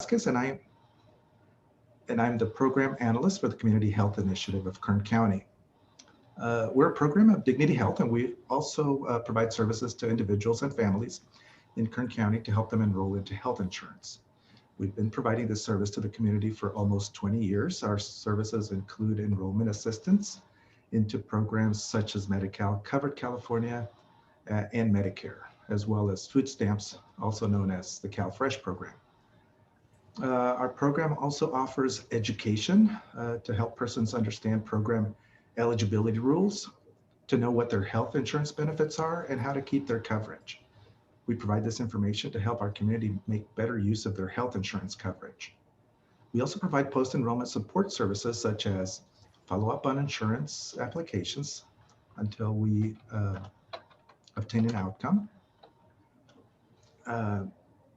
Vasquez, and I'm the program analyst for the Community Health Initiative of Kern County. We're a program of Dignity Health, and we also provide services to individuals and families in Kern County to help them enroll into health insurance. We've been providing this service to the community for almost 20 years. Our services include enrollment assistance into programs such as Medi-Cal, Covered California, and Medicare, as well as food stamps, also known as the CalFresh program. Our program also offers education to help persons understand program eligibility rules, to know what their health insurance benefits are, and how to keep their coverage. We provide this information to help our community make better use of their health insurance coverage. We also provide post-enrollment support services such as follow-up on insurance applications until we obtain an outcome,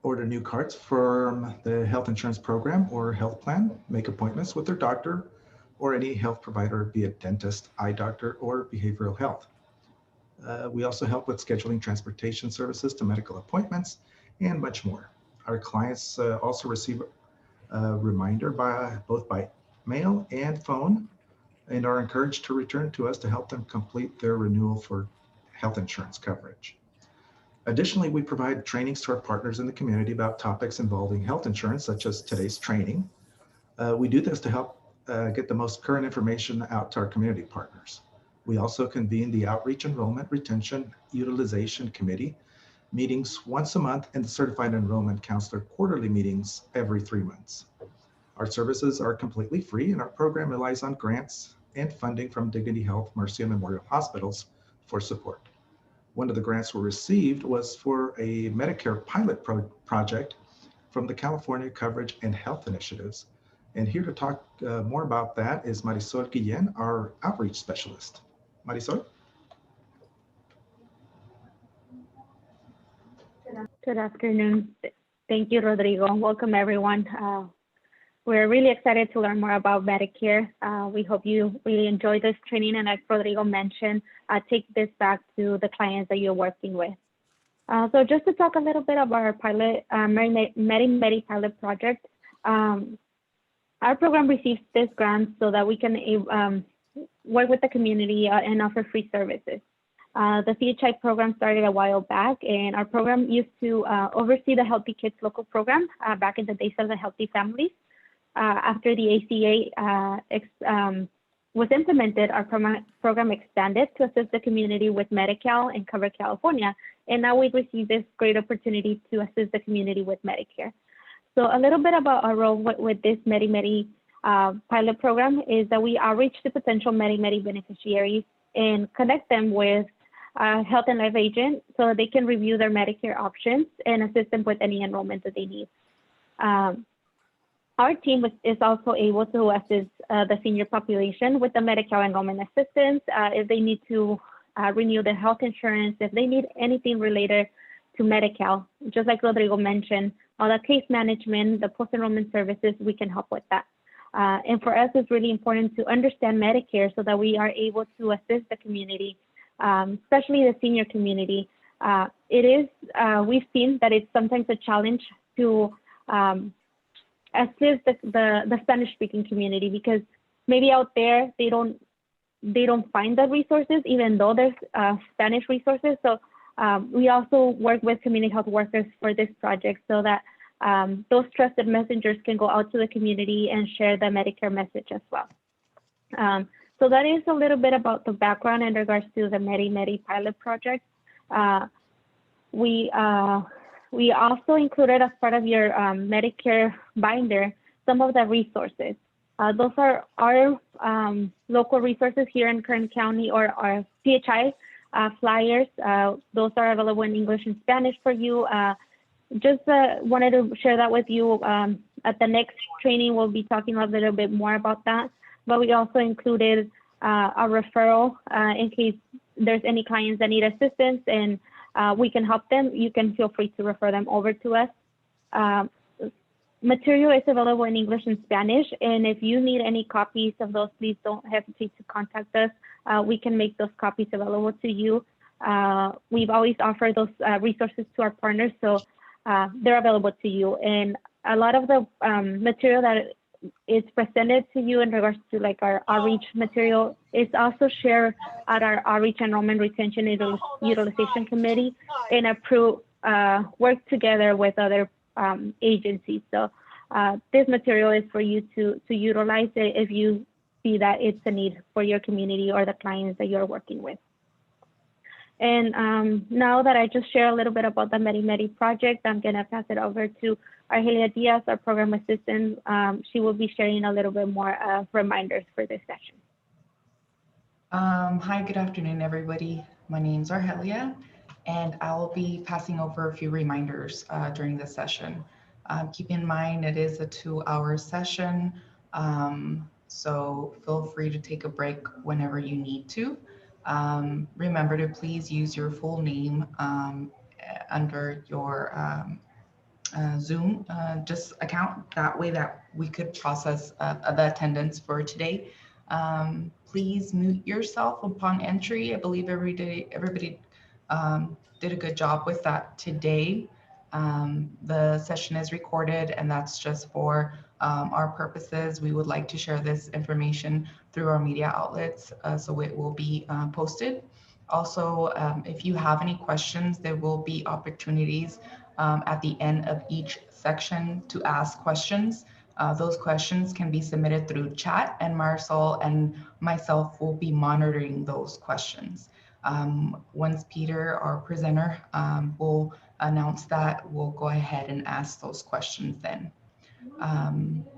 order new cards from the health insurance program or health plan, make appointments with their doctor or any health provider, be it dentist, eye doctor, or behavioral health. We also help with scheduling transportation services to medical appointments and much more. Our clients also receive a reminder both by mail and phone, and are encouraged to return to us to help them complete their renewal for health insurance coverage. Additionally, we provide trainings to our partners in the community about topics involving health insurance, such as today's training. We do this to help get the most current information out to our community partners. We also convene the Outreach, Enrollment, Retention, Utilization Committee meetings once a month, and the Certified Enrollment Counselor quarterly meetings every 3 months. Our services are completely free, and our program relies on grants and funding from Dignity Health, Mercy, and Memorial Hospitals for support. One of the grants we received was for a Medicare pilot project from the California Coverage and Health Initiatives. And here to talk more about that is Marisol Guillen, our outreach specialist. Marisol? Good afternoon. Thank you, Rodrigo. Welcome, everyone. We're really excited to learn more about Medicare. We hope you really enjoy this training, and as Rodrigo mentioned, take this back to the clients that you're working with. So just to talk a little bit about our pilot, Medi pilot project, our program receives this grant so that we can work with the community and offer free services. The CHI program started a while back, and our program used to oversee the Healthy Kids local program back in the days of the Healthy Families. After the ACA was implemented, our program expanded to assist the community with Medi-Cal and Cover California, and now we've received this great opportunity to assist the community with Medicare. So a little bit about our role with this Medi pilot program is that we outreach to potential Medi beneficiaries and connect them with a health and life agent so that they can review their Medicare options and assist them with any enrollment that they need. Our team is also able to assist the senior population with the Medi-Cal enrollment assistance if they need to renew their health insurance, if they need anything related to Medi-Cal. Just like Rodrigo mentioned, all the case management, the post-enrollment services, we can help with that. And for us, it's really important to understand Medicare so that we are able to assist the community, especially the senior community. We've seen that it's sometimes a challenge to assist the Spanish-speaking community, because maybe out there they don't find the resources, even though there's Spanish resources. So we also work with community health workers for this project so that those trusted messengers can go out to the community and share the Medicare message as well. So that is a little bit about the background in regards to the Medi pilot project. We also included, as part of your Medicare binder, some of the resources. Those are our local resources here in Kern County, or our CHI flyers. Those are available in English and Spanish for you. Just wanted to share that with you. At the next training, we'll be talking a little bit more about that. But we also included a referral in case there's any clients that need assistance and we can help them. You can feel free to refer them over to us. Material is available in English and Spanish, and if you need any copies of those, please don't hesitate to contact us. We can make those copies available to you. We've always offered those resources to our partners, so they're available to you. And a lot of the material that is presented to you in regards to like our outreach material is also shared at our outreach enrollment retention utilization committee and work together with other agencies. So this material is for you to utilize it if you see that it's a need for your community or the clients that you're working with. And now that I just shared a little bit about the Medi project, I'm gonna pass it over to Argelia Diaz, our program assistant. She will be sharing a little bit more reminders for this session. Hi, good afternoon, everybody. My name's Argelia, and I'll be passing over a few reminders during this session. Keep in mind, it is a 2-hour session, so feel free to take a break whenever you need to. Remember to please use your full name under your Zoom just account. That way that we could process the attendance for today. Please mute yourself upon entry. I believe everybody did a good job with that today. The session is recorded, and that's just for our purposes. We would like to share this information through our media outlets, so it will be posted. Also, if you have any questions, there will be opportunities at the end of each section to ask questions. Those questions can be submitted through chat, and Marisol and myself will be monitoring those questions. Once Peter, our presenter, will announce that, we'll go ahead and ask those questions then.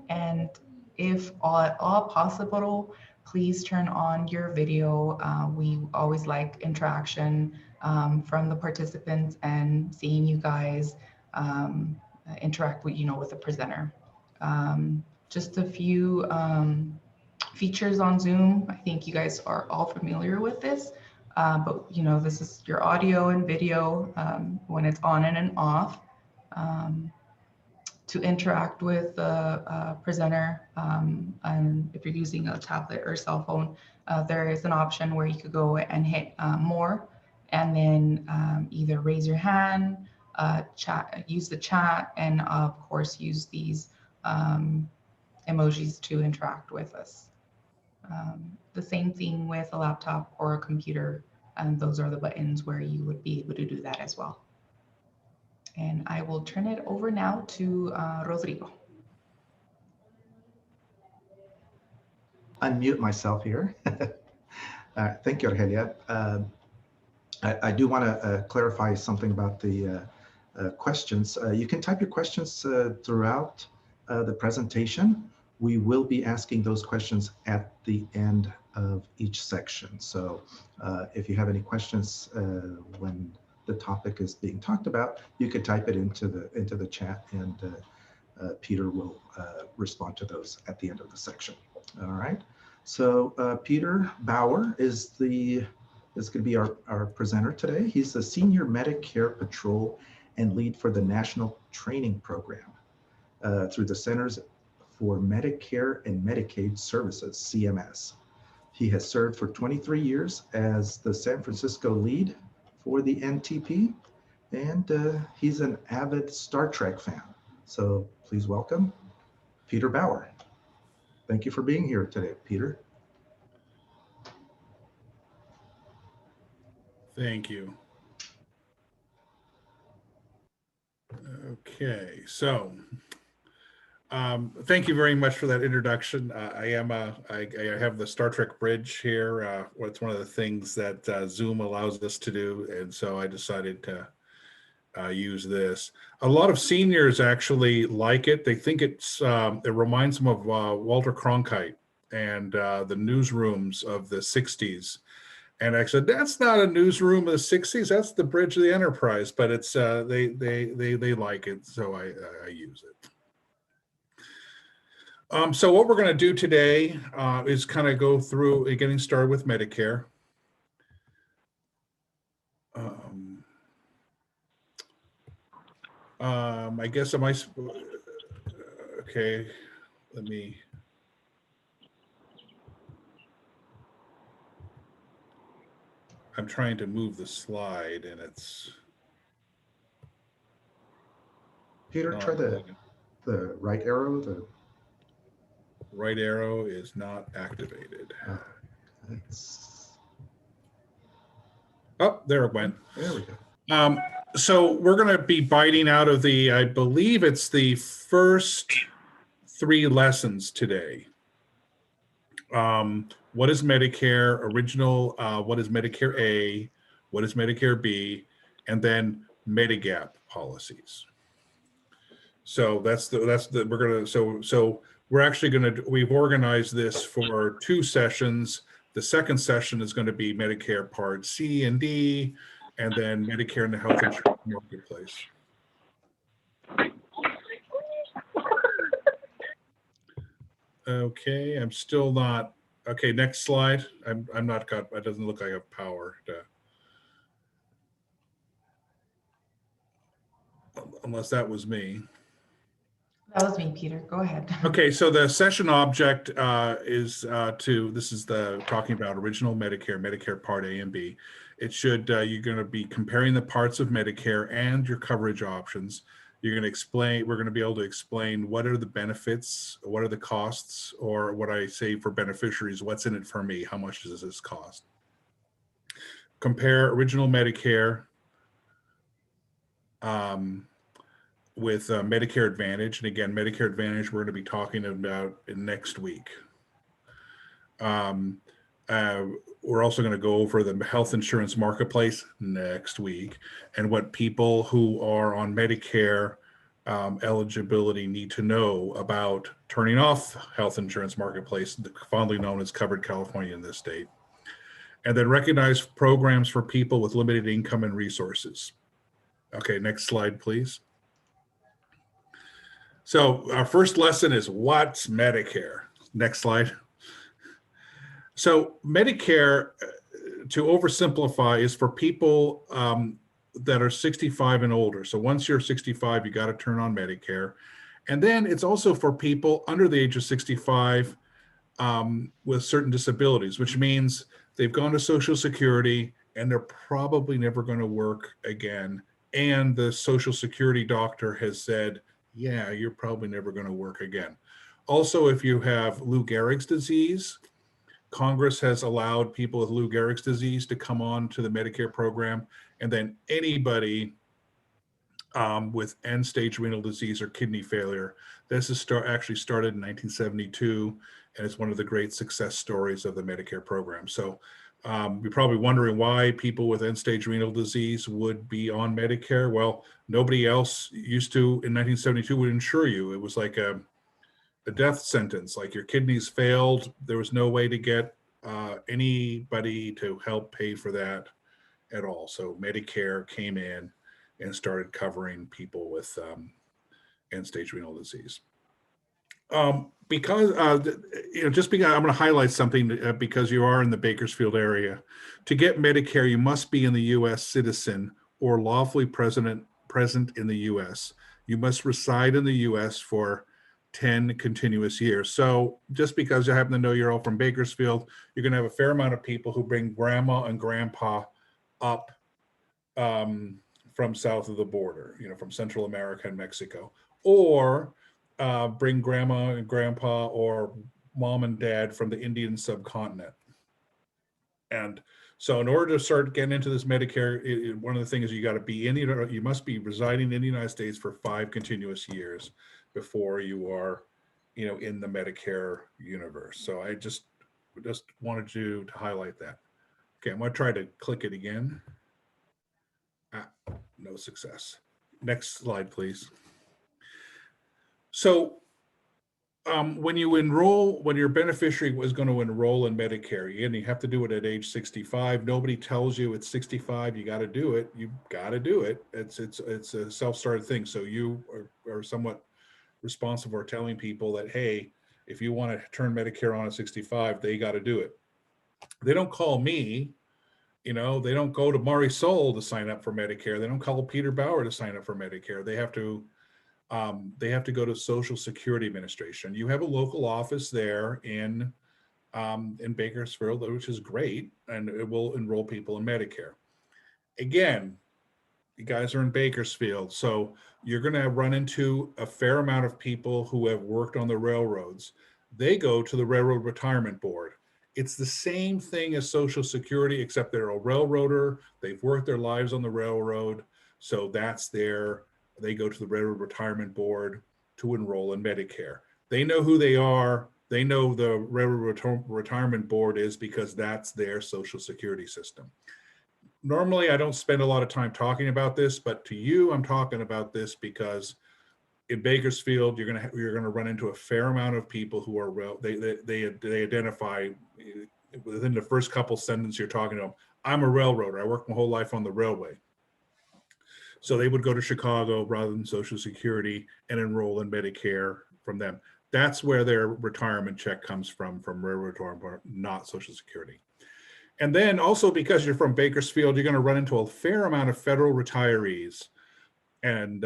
And if at all possible, please turn on your video. We always like interaction from the participants and seeing you guys interact with, with the presenter. Just a few features on Zoom. I think you guys are all familiar with this, but this is your audio and video when it's on and off. To interact with the presenter, and if you're using a tablet or cell phone, there is an option where you could go and hit more, and then either raise your hand, use the chat, and of course use these emojis to interact with us. The same thing with a laptop or a computer, and those are the buttons where you would be able to do that as well. And I will turn it over now to Rodrigo. Unmute myself here. Thank you, Argelia. I do want to clarify something about the questions. You can type your questions throughout the presentation. We will be asking those questions at the end of each section. So if you have any questions when the topic is being talked about, you could type it into the chat, and Peter will respond to those at the end of the section. All right. So Peter Bauer is going to be our presenter today. He's the Senior Medicare Patrol and lead for the National Training Program through the Centers for Medicare and Medicaid Services, CMS. He has served for 23 years as the San Francisco lead for the NTP, and he's an avid Star Trek fan. So please welcome Peter Bauer. Thank you for being here today, Peter. Thank you. Okay, so thank you very much for that introduction. I have the Star Trek bridge here. It's one of the things that Zoom allows us to do, and so I decided to use this. A lot of seniors actually like it. They think it reminds them of Walter Cronkite and the newsrooms of the 60s. And I said, that's not a newsroom of the 60s. That's the bridge of the Enterprise. But it's they like it, so I use it. So what we're going to do today is kind of go through getting started with Medicare. I guess okay, let me. I'm trying to move the slide and it's. Peter, try the The right arrow, the Right arrow is not activated. it's, Oh, there it went. there we go. So we're going to be biting out of the, I believe it's the first 3 lessons today. What is Medicare original? What is Medicare A? What is Medicare B? And then medigap policies. So we've organized this for 2 sessions. The second session is going to be Medicare Part C and D, and then Medicare and the health insurance marketplace. Okay, I'm still not, okay, next slide. I'm not got, it doesn't look like I have power to, unless that was me. That was me, Peter. Go ahead. Okay, so the session object is this is the talking about original Medicare, Medicare Part A and B. It should, you're going to be comparing the parts of Medicare and your coverage options. You're going to explain, we're going to be able to explain what are the benefits, what are the costs, or what I say for beneficiaries, what's in it for me, how much does this cost? Compare original Medicare with Medicare Advantage. And again, Medicare Advantage, we're going to be talking about next week. We're also going to go over the health insurance marketplace next week and what people who are on Medicare eligibility need to know about turning off health insurance marketplace, fondly known as Covered California in this state. And then recognize programs for people with limited income and resources. Okay, next slide, please. So our first lesson is what's Medicare? Next slide. So Medicare, to oversimplify, is for people that are 65 and older. So once you're 65, you got to turn on Medicare. And then it's also for people under the age of 65 with certain disabilities, which means they've gone to Social Security and they're probably never going to work again. And the Social Security doctor has said, yeah, you're probably never going to work again. Also, if you have Lou Gehrig's disease, Congress has allowed people with Lou Gehrig's disease to come on to the Medicare program, and then anybody with end-stage renal disease or kidney failure. This is actually started in 1972, and it's one of the great success stories of the Medicare program. So you're probably wondering why people with end-stage renal disease would be on Medicare. Well, nobody else used to in 1972 would insure you. It was like a death sentence, like your kidneys failed. There was no way to get anybody to help pay for that at all. So Medicare came in and started covering people with end-stage renal disease. Because just because I'm going to highlight something because you are in the Bakersfield area. To get Medicare, you must be in the U.S. citizen or lawfully present in the U.S. You must reside in the U.S. for 10 continuous years. So just because you happen to know you're all from Bakersfield, you're going to have a fair amount of people who bring grandma and grandpa up from south of the border, from Central America and Mexico, or bring grandma and grandpa or mom and dad from the Indian subcontinent. And so in order to start getting into this Medicare, one of the things you got to be you must be residing in the United States for 5 continuous years before you are, in the Medicare universe. So I just wanted you to highlight that. Okay, I'm going to try to click it again. No success. Next slide, please. So when your beneficiary was going to enroll in Medicare, and you have to do it at age 65. Nobody tells you it's 65, you got to do it. You got to do it. It's a self-started thing. So you are somewhat responsible for telling people that, hey, if you want to turn Medicare on at 65, they got to do it. They don't call me. They don't go to Marisol to sign up for Medicare. They don't call Peter Bauer to sign up for Medicare. They have to go to Social Security Administration. You have a local office there in Bakersfield, which is great, and it will enroll people in Medicare. Again, You guys are in Bakersfield, so you're going to run into a fair amount of people who have worked on the railroads. They go to the Railroad Retirement Board. It's the same thing as Social Security, except they're a railroader. They've worked their lives on the railroad, so they go to the Railroad Retirement Board to enroll in Medicare. They know who they are. They know the Railroad Retirement Board is because that's their Social Security system. Normally, I don't spend a lot of time talking about this, but to you, I'm talking about this because in Bakersfield, you're gonna run into a fair amount of people who are they identify within the first couple sentences you're talking to them. I'm a railroader. I worked my whole life on the railway. So they would go to Chicago rather than Social Security and enroll in Medicare from them. That's where their retirement check comes from Railroad Retirement, not Social Security. And then also because you're from Bakersfield, you're going to run into a fair amount of federal retirees. And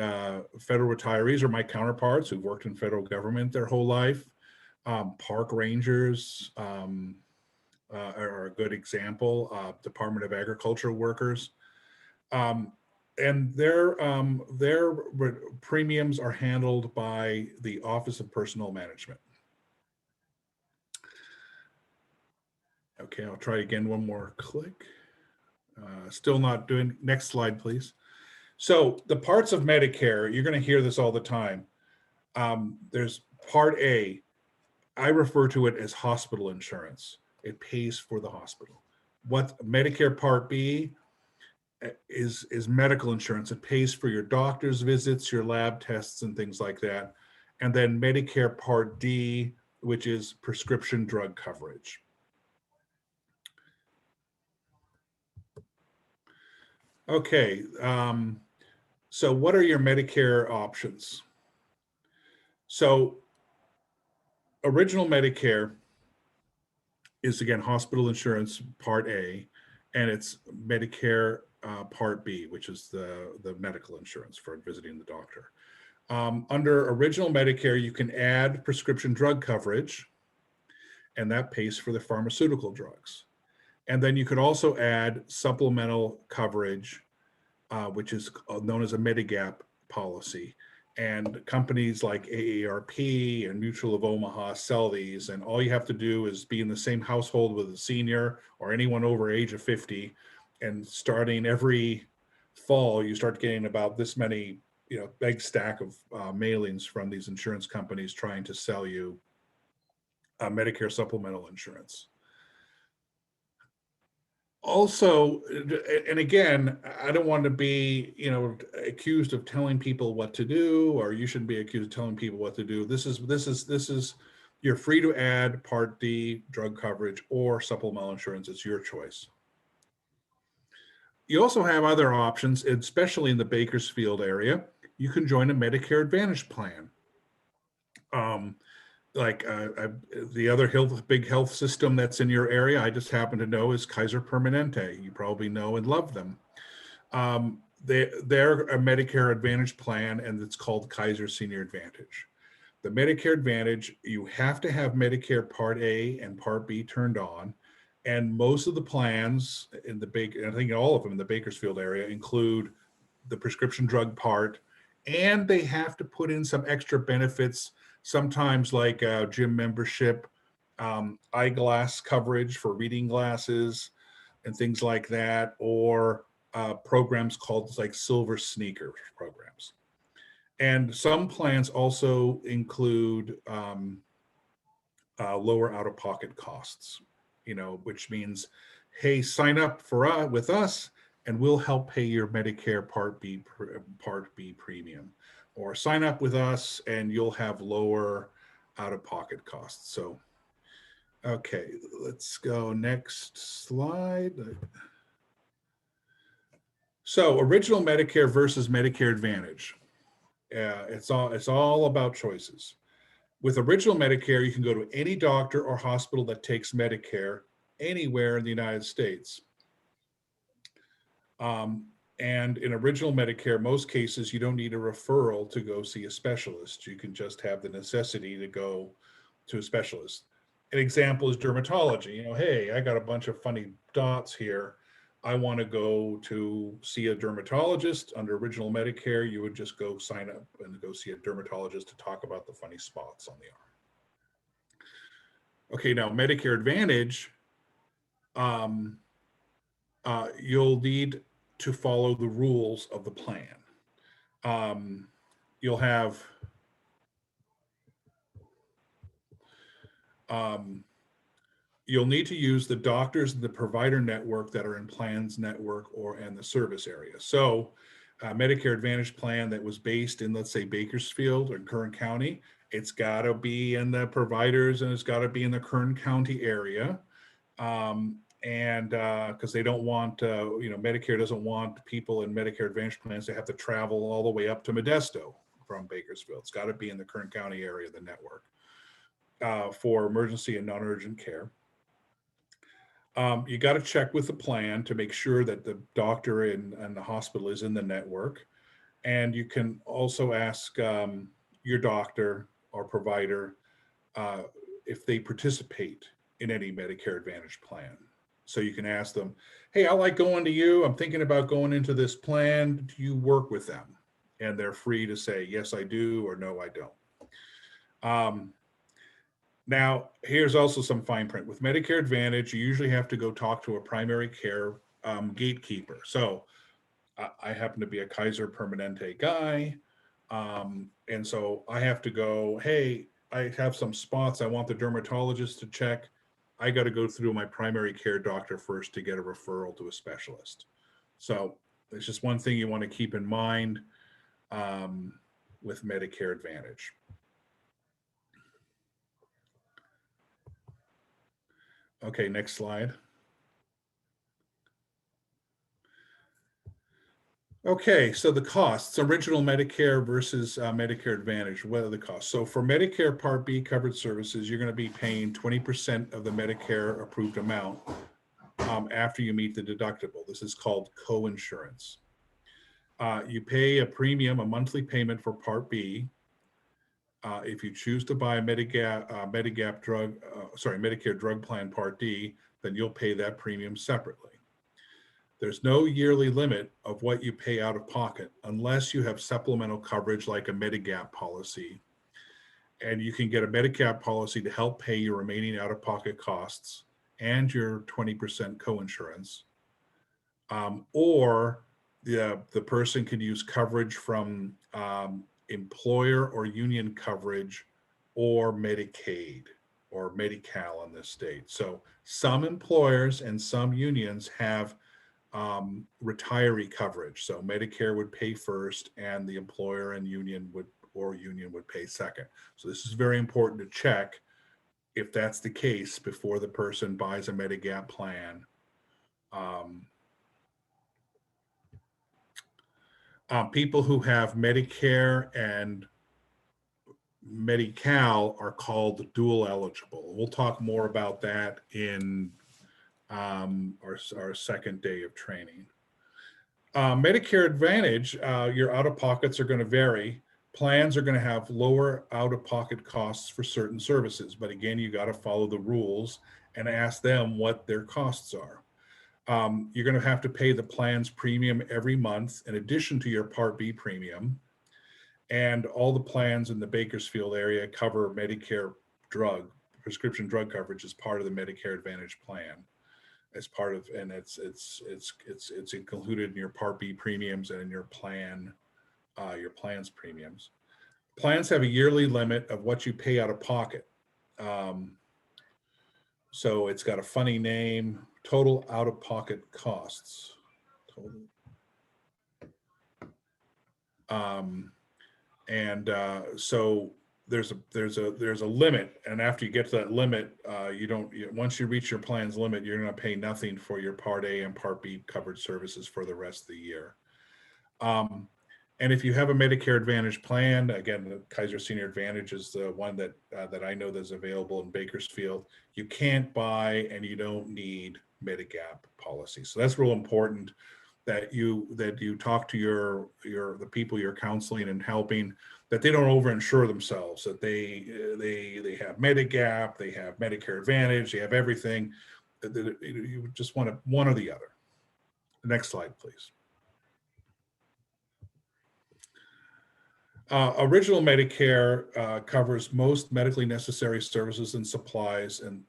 federal retirees are my counterparts who've worked in federal government their whole life. Park rangers are a good example. Department of Agriculture workers. And their premiums are handled by the Office of Personnel Management. Okay, I'll try again, one more click. Still not doing, next slide, please. So the parts of Medicare, you're gonna hear this all the time. There's Part A, I refer to it as hospital insurance. It pays for the hospital. What Medicare Part B is medical insurance. It pays for your doctor's visits, your lab tests, and things like that. And then Medicare Part D, which is prescription drug coverage. Okay, so what are your Medicare options? So original Medicare is, again, hospital insurance Part A, and it's Medicare Part B, which is the medical insurance for visiting the doctor. Under original Medicare, you can add prescription drug coverage, and that pays for the pharmaceutical drugs. And then you could also add supplemental coverage, which is known as a medigap policy. And companies like AARP and Mutual of Omaha sell these. And all you have to do is be in the same household with a senior or anyone over age of 50. And starting every fall, you start getting about this many, big stack of mailings from these insurance companies trying to sell you Medicare supplemental insurance. Also, and again, I don't want to be, accused of telling people what to do, or you shouldn't be accused of telling people what to do. This is, you're free to add Part D drug coverage or supplemental insurance. It's your choice. You also have other options, especially in the Bakersfield area. You can join a Medicare Advantage plan. The other big health system that's in your area, I just happen to know, is Kaiser Permanente. You probably know and love them. They're a Medicare Advantage plan, and it's called Kaiser Senior Advantage. The Medicare Advantage, you have to have Medicare Part A and Part B turned on, and most of the plans in I think all of them in the Bakersfield area include the prescription drug part, and they have to put in some extra benefits, sometimes like gym membership, eyeglass coverage for reading glasses and things like that, or programs called like silver sneaker programs. And some plans also include lower out-of-pocket costs, which means, hey, sign up with us and we'll help pay your Medicare Part B premium, or sign up with us and you'll have lower out-of-pocket costs. So, okay, let's go next slide. So, original Medicare versus Medicare Advantage. It's all about choices. With original Medicare, you can go to any doctor or hospital that takes Medicare anywhere in the United States. And in original Medicare, most cases, you don't need a referral to go see a specialist. You can just have the necessity to go to a specialist. An example is dermatology. Hey, I got a bunch of funny dots here. I want to go to see a dermatologist under original Medicare, you would just go sign up and go see a dermatologist to talk about the funny spots on the arm. Okay, now Medicare Advantage, you'll need to follow the rules of the plan. You'll have you'll need to use the doctors and the provider network that are in plans network and the service area. So Medicare Advantage plan that was based in, let's say, Bakersfield or Kern County, it's got to be in the providers and it's got to be in the Kern County area. And because they don't want, Medicare doesn't want people in Medicare Advantage plans to have to travel all the way up to Modesto from Bakersfield. It's got to be in the Kern County area of the network for emergency and non-urgent care. You got to check with the plan to make sure that the doctor and the hospital is in the network. And you can also ask your doctor or provider if they participate in any Medicare Advantage plan. So you can ask them, hey, I like going to you. I'm thinking about going into this plan. Do you work with them? And they're free to say, yes, I do, or no, I don't. Now, here's also some fine print. With Medicare Advantage, you usually have to go talk to a primary care gatekeeper. So I happen to be a Kaiser Permanente guy. And so I have to go, hey, I have some spots I want the dermatologist to check. I got to go through my primary care doctor first to get a referral to a specialist. So it's just one thing you want to keep in mind with Medicare Advantage. Okay, next slide. Okay, so the costs, original Medicare versus Medicare Advantage, what are the costs? So for Medicare Part B covered services, you're going to be paying 20% of the Medicare approved amount after you meet the deductible. This is called co-insurance. You pay a premium, a monthly payment for Part B. If you choose to buy a Medicare drug plan Part D, then you'll pay that premium separately. There's no yearly limit of what you pay out of pocket unless you have supplemental coverage like a medigap policy. And you can get a medigap policy to help pay your remaining out-of-pocket costs and your 20% co-insurance. Or the person could use coverage from employer or union coverage or Medicaid or Medi-Cal in this state. So some employers and some unions have retiree coverage. So Medicare would pay first and the employer and union would pay second. So this is very important to check if that's the case before the person buys a Medigap plan. People who have Medicare and Medi-Cal are called dual eligible. We'll talk more about that in our second day of training. Medicare Advantage, your out-of-pockets are going to vary. Plans are going to have lower out-of-pocket costs for certain services, but again, you got to follow the rules and ask them what their costs are. You're going to have to pay the plan's premium every month in addition to your Part B premium. And all the plans in the Bakersfield area cover Medicare prescription drug coverage as part of the Medicare Advantage plan. As part of, and it's included in your Part B premiums and in your plan's premiums. Plans have a yearly limit of what you pay out of pocket. So it's got a funny name, total out-of-pocket costs. So there's a limit, and after you get to that limit, once you reach your plan's limit, you're going to pay nothing for your Part A and Part B covered services for the rest of the year. And if you have a Medicare Advantage plan, again, the Kaiser Senior Advantage is the one that I know that's available in Bakersfield. You can't buy and you don't need Medigap policy. So that's real important that you talk to the people you're counseling and helping, that they don't overinsure themselves, that they have Medigap, they have Medicare Advantage, they have everything. You just want one or the other. Next slide, please. Original Medicare covers most medically necessary services and supplies in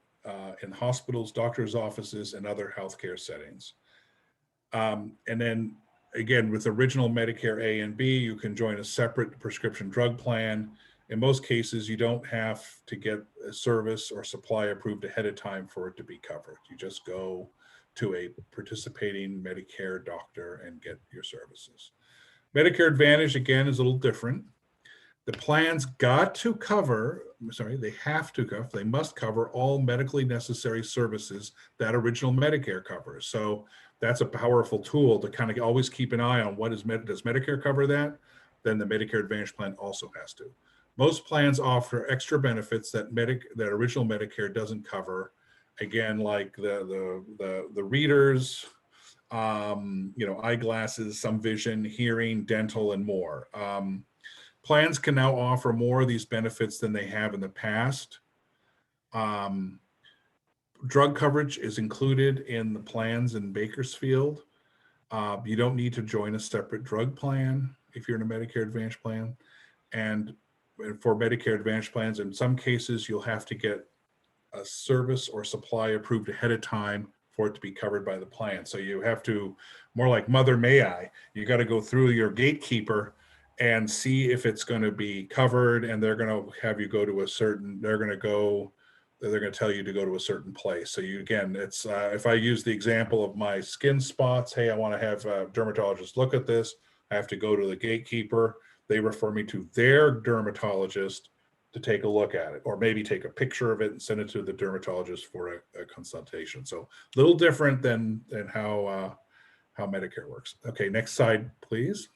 hospitals, doctors' offices, and other healthcare settings. And then again, with original Medicare A and B, you can join a separate prescription drug plan. In most cases, you don't have to get a service or supply approved ahead of time for it to be covered. You just go to a participating Medicare doctor and get your services. Medicare Advantage, again, is a little different. The plans got to cover, they have to cover, they must cover all medically necessary services that original Medicare covers. So that's a powerful tool to kind of always keep an eye on does Medicare cover that? Then the Medicare Advantage plan also has to. Most plans offer extra benefits that original Medicare doesn't cover. Again, like the readers, eyeglasses, some vision, hearing, dental, and more. Plans can now offer more of these benefits than they have in the past. Drug coverage is included in the plans in Bakersfield. You don't need to join a separate drug plan if you're in a Medicare Advantage plan. And for Medicare Advantage plans, in some cases, you'll have to get a service or supply approved ahead of time for it to be covered by the plan. So you have to, more like Mother May I, you got to go through your gatekeeper and see if it's going to be covered, and they're going to have you go to they're going to tell you to go to a certain place. So it's if I use the example of my skin spots, hey, I want to have a dermatologist look at this. I have to go to the gatekeeper. They refer me to their dermatologist to take a look at it, or maybe take a picture of it and send it to the dermatologist for a consultation. So a little different than how Medicare works. Okay, next slide, please.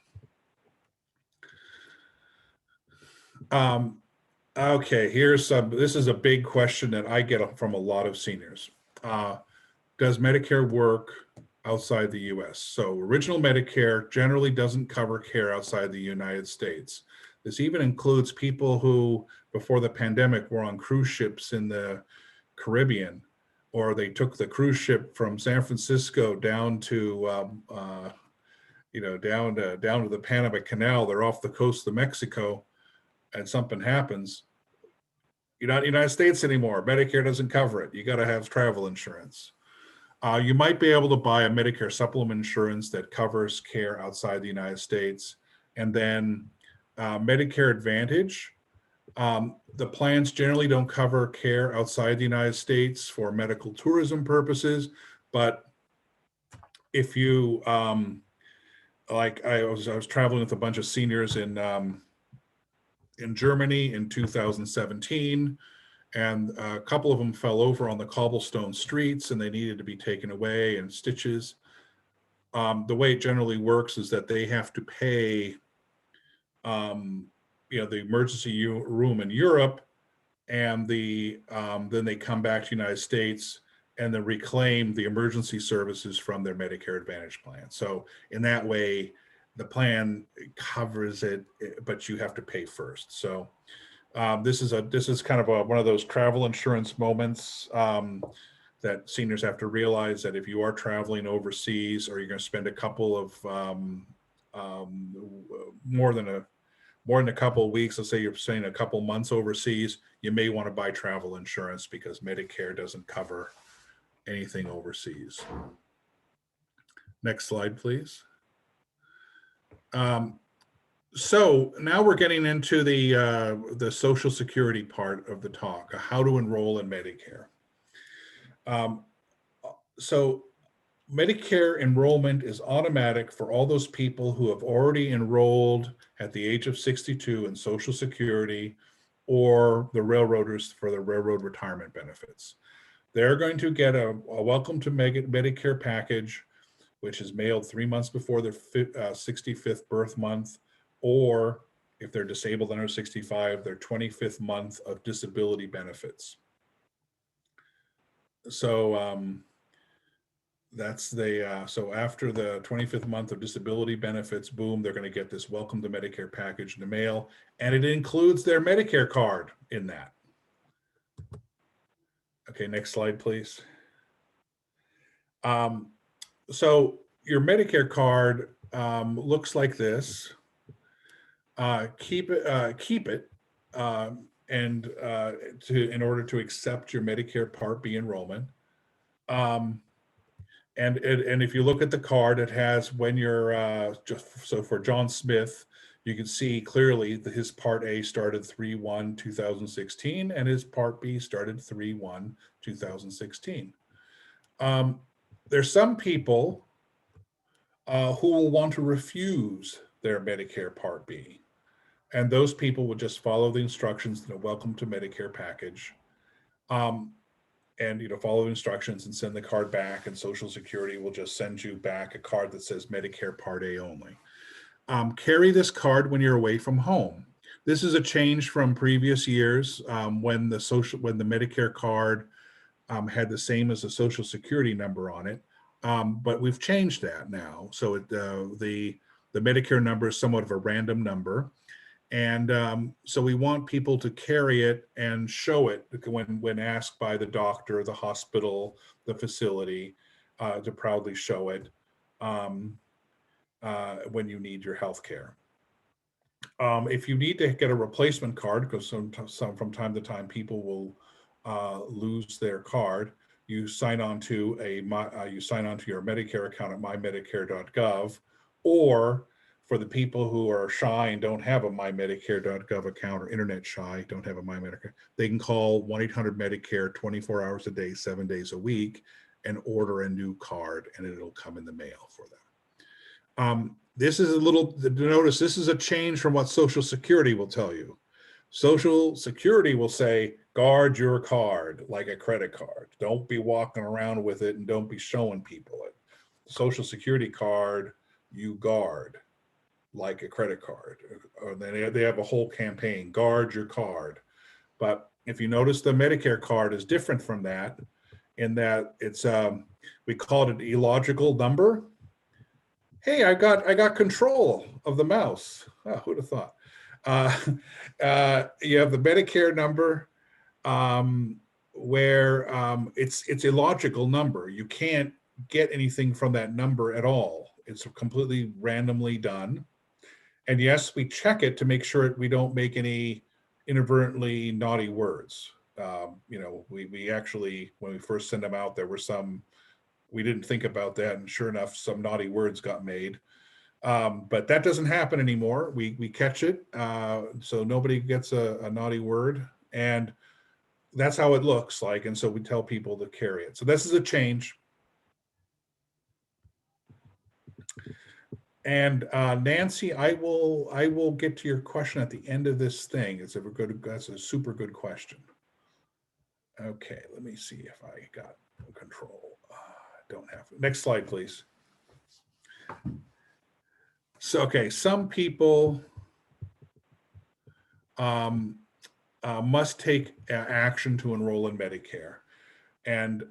Okay, this is a big question that I get from a lot of seniors. Does Medicare work outside the US? So original Medicare generally doesn't cover care outside the United States. This even includes people who, before the pandemic, were on cruise ships in the Caribbean, or they took the cruise ship from San Francisco down to down to the Panama Canal. They're off the coast of Mexico, and something happens. You're not in the United States anymore. Medicare doesn't cover it. You got to have travel insurance. You might be able to buy a Medicare supplement insurance that covers care outside the United States, and then Medicare Advantage. The plans generally don't cover care outside the United States for medical tourism purposes, but if you like, I was traveling with a bunch of seniors in Germany in 2017, and a couple of them fell over on the cobblestone streets and they needed to be taken away and stitches. The way it generally works is that they have to pay the emergency room in Europe, and then they come back to the United States and then reclaim the emergency services from their Medicare Advantage plan. So in that way, the plan covers it, but you have to pay first. So this is kind of one of those travel insurance moments that seniors have to realize, that if you are traveling overseas, or you're going to spend a couple of more than a couple of weeks, let's say you're spending a couple months overseas, you may want to buy travel insurance because Medicare doesn't cover anything overseas. Next slide, please. So now we're getting into the Social Security part of the talk, how to enroll in Medicare. So Medicare enrollment is automatic for all those people who have already enrolled at the age of 62 in Social Security, or the railroaders for the railroad retirement benefits. They're going to get a welcome to Medicare package, which is mailed 3 months before their 65th birth month, or if they're disabled under 65, their 25th month of disability benefits. So so after the 25th month of disability benefits, boom, they're going to get this welcome to Medicare package in the mail, and it includes their Medicare card in that. Okay, next slide, please. So your Medicare card looks like this. Keep it, and in order to accept your Medicare Part B enrollment. And if you look at the card, it has when you're so for John Smith, you can see clearly that his Part A started 3/1/2016, and his Part B started 3/1/2016. There's some people who will want to refuse their Medicare Part B. And those people would just follow the instructions in a Welcome to Medicare package, and follow the instructions and send the card back, and Social Security will just send you back a card that says Medicare Part A only. Carry this card when you're away from home. This is a change from previous years when the Medicare card had the same as a Social Security number on it, but we've changed that now. So the Medicare number is somewhat of a random number. And so we want people to carry it and show it when asked by the doctor, the hospital, the facility, to proudly show it when you need your health care. If you need to get a replacement card, because from time to time people will lose their card, you sign on to your Medicare account at mymedicare.gov, or for the people who are shy and don't have a mymedicare.gov account, or internet shy, don't have a MyMedicare, they can call 1-800-MEDICARE 24 hours a day, 7 days a week, and order a new card, and it'll come in the mail for them. This is notice this is a change from what Social Security will tell you. Social Security will say, guard your card like a credit card. Don't be walking around with it, and don't be showing people it. Social Security card, you guard like a credit card. Or they have a whole campaign, guard your card. But if you notice, the Medicare card is different from that, in that it's we call it an illogical number. Hey, I got control of the mouse. Oh, who'd have thought? You have the Medicare number, where it's illogical number. You can't get anything from that number at all. It's completely randomly done. And yes, we check it to make sure we don't make any inadvertently naughty words. We actually, when we first sent them out, there were some, we didn't think about that, and sure enough, some naughty words got made. But that doesn't happen anymore. We catch it, so nobody gets a naughty word, and that's how it looks like. And so we tell people to carry it. So this is a change. And Nancy, I will get to your question at the end of this thing. That's a super good question. Okay, let me see if I got control. Don't have it. Next slide, please. So, okay, some people must take action to enroll in Medicare. And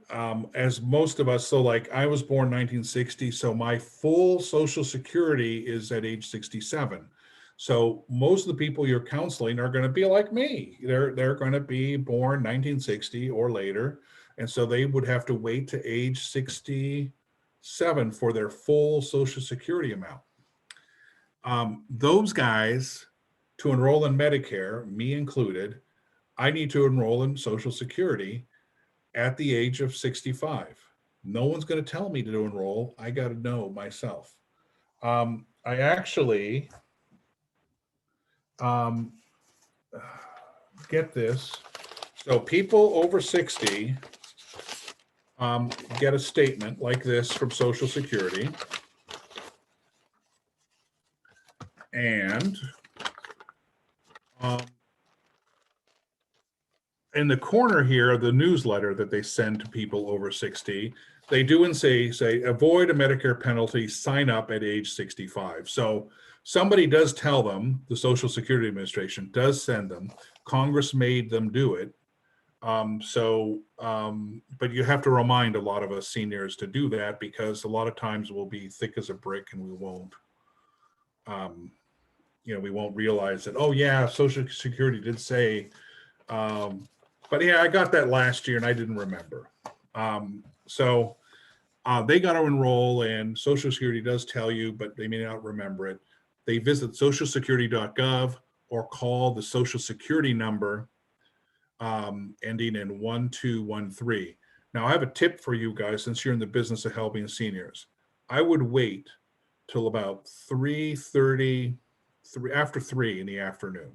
as most of us, so like I was born 1960, so my full Social Security is at age 67. So most of the people you're counseling are going to be like me. They're going to be born 1960 or later. And so they would have to wait to age 67 for their full Social Security amount. Those guys, to enroll in Medicare, me included, I need to enroll in Social Security at the age of 65. No one's going to tell me to enroll. I got to know myself. I actually get this. So people over 60 get a statement like this from Social Security. And in the corner here of the newsletter that they send to people over 60, they do and say avoid a Medicare penalty, sign up at age 65. So somebody does tell them, the Social Security Administration does send them, Congress made them do it. But you have to remind a lot of us seniors to do that, because a lot of times we'll be thick as a brick and we won't realize that, oh yeah, Social Security did say, but yeah, I got that last year and I didn't remember. So They got to enroll, and Social Security does tell you, but they may not remember it. They visit socialsecurity.gov or call the Social Security number ending in 1213. Now, I have a tip for you guys since you're in the business of helping seniors. I would wait till about 3:30, after 3 in the afternoon,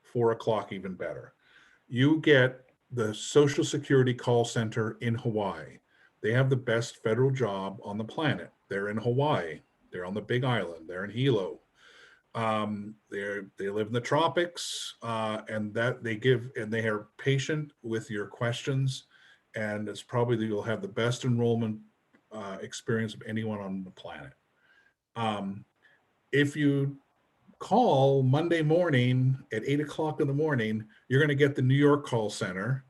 4 o'clock even better. You get the Social Security call center in Hawaii. They have the best federal job on the planet. They're in Hawaii. They're on the Big Island. They're in Hilo. They live in the tropics, and that they give, and they are patient with your questions, and it's probably you'll have the best enrollment experience of anyone on the planet. If you call Monday morning at 8 o'clock in the morning, you're going to get the New York call center.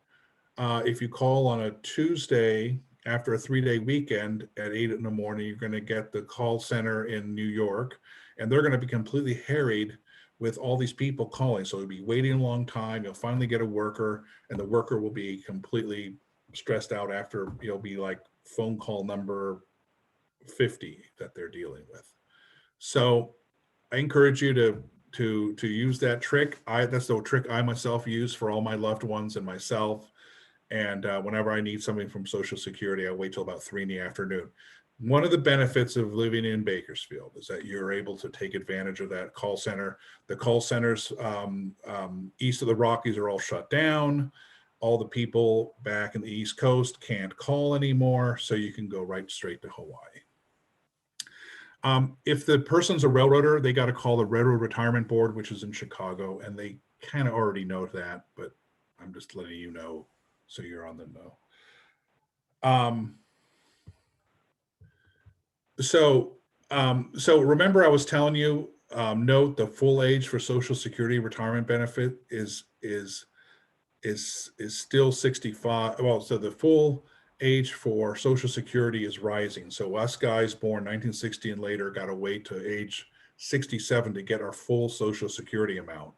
If you call on a Tuesday after a 3-day weekend at 8 in the morning, you're going to get the call center in New York, and they're going to be completely harried with all these people calling. So you'll be waiting a long time. You'll finally get a worker, and the worker will be completely stressed out after you'll be like phone call number 50 that they're dealing with. So I encourage you to use that trick. That's the trick I myself use for all my loved ones and myself. And whenever I need something from Social Security, I wait till about 3 in the afternoon. One of the benefits of living in Bakersfield is that you're able to take advantage of that call center. The call centers east of the Rockies are all shut down. All the people back in the East Coast can't call anymore, so you can go right straight to Hawaii. If the person's a railroader, they got to call the Railroad Retirement Board, which is in Chicago, and they kind of already know that, but I'm just letting you know so you're on the know. So remember I was telling you, note the full age for Social Security retirement benefit is still 65. Well, so the full age for Social Security is rising. So us guys born 1960 and later got to wait to age 67 to get our full Social Security amount.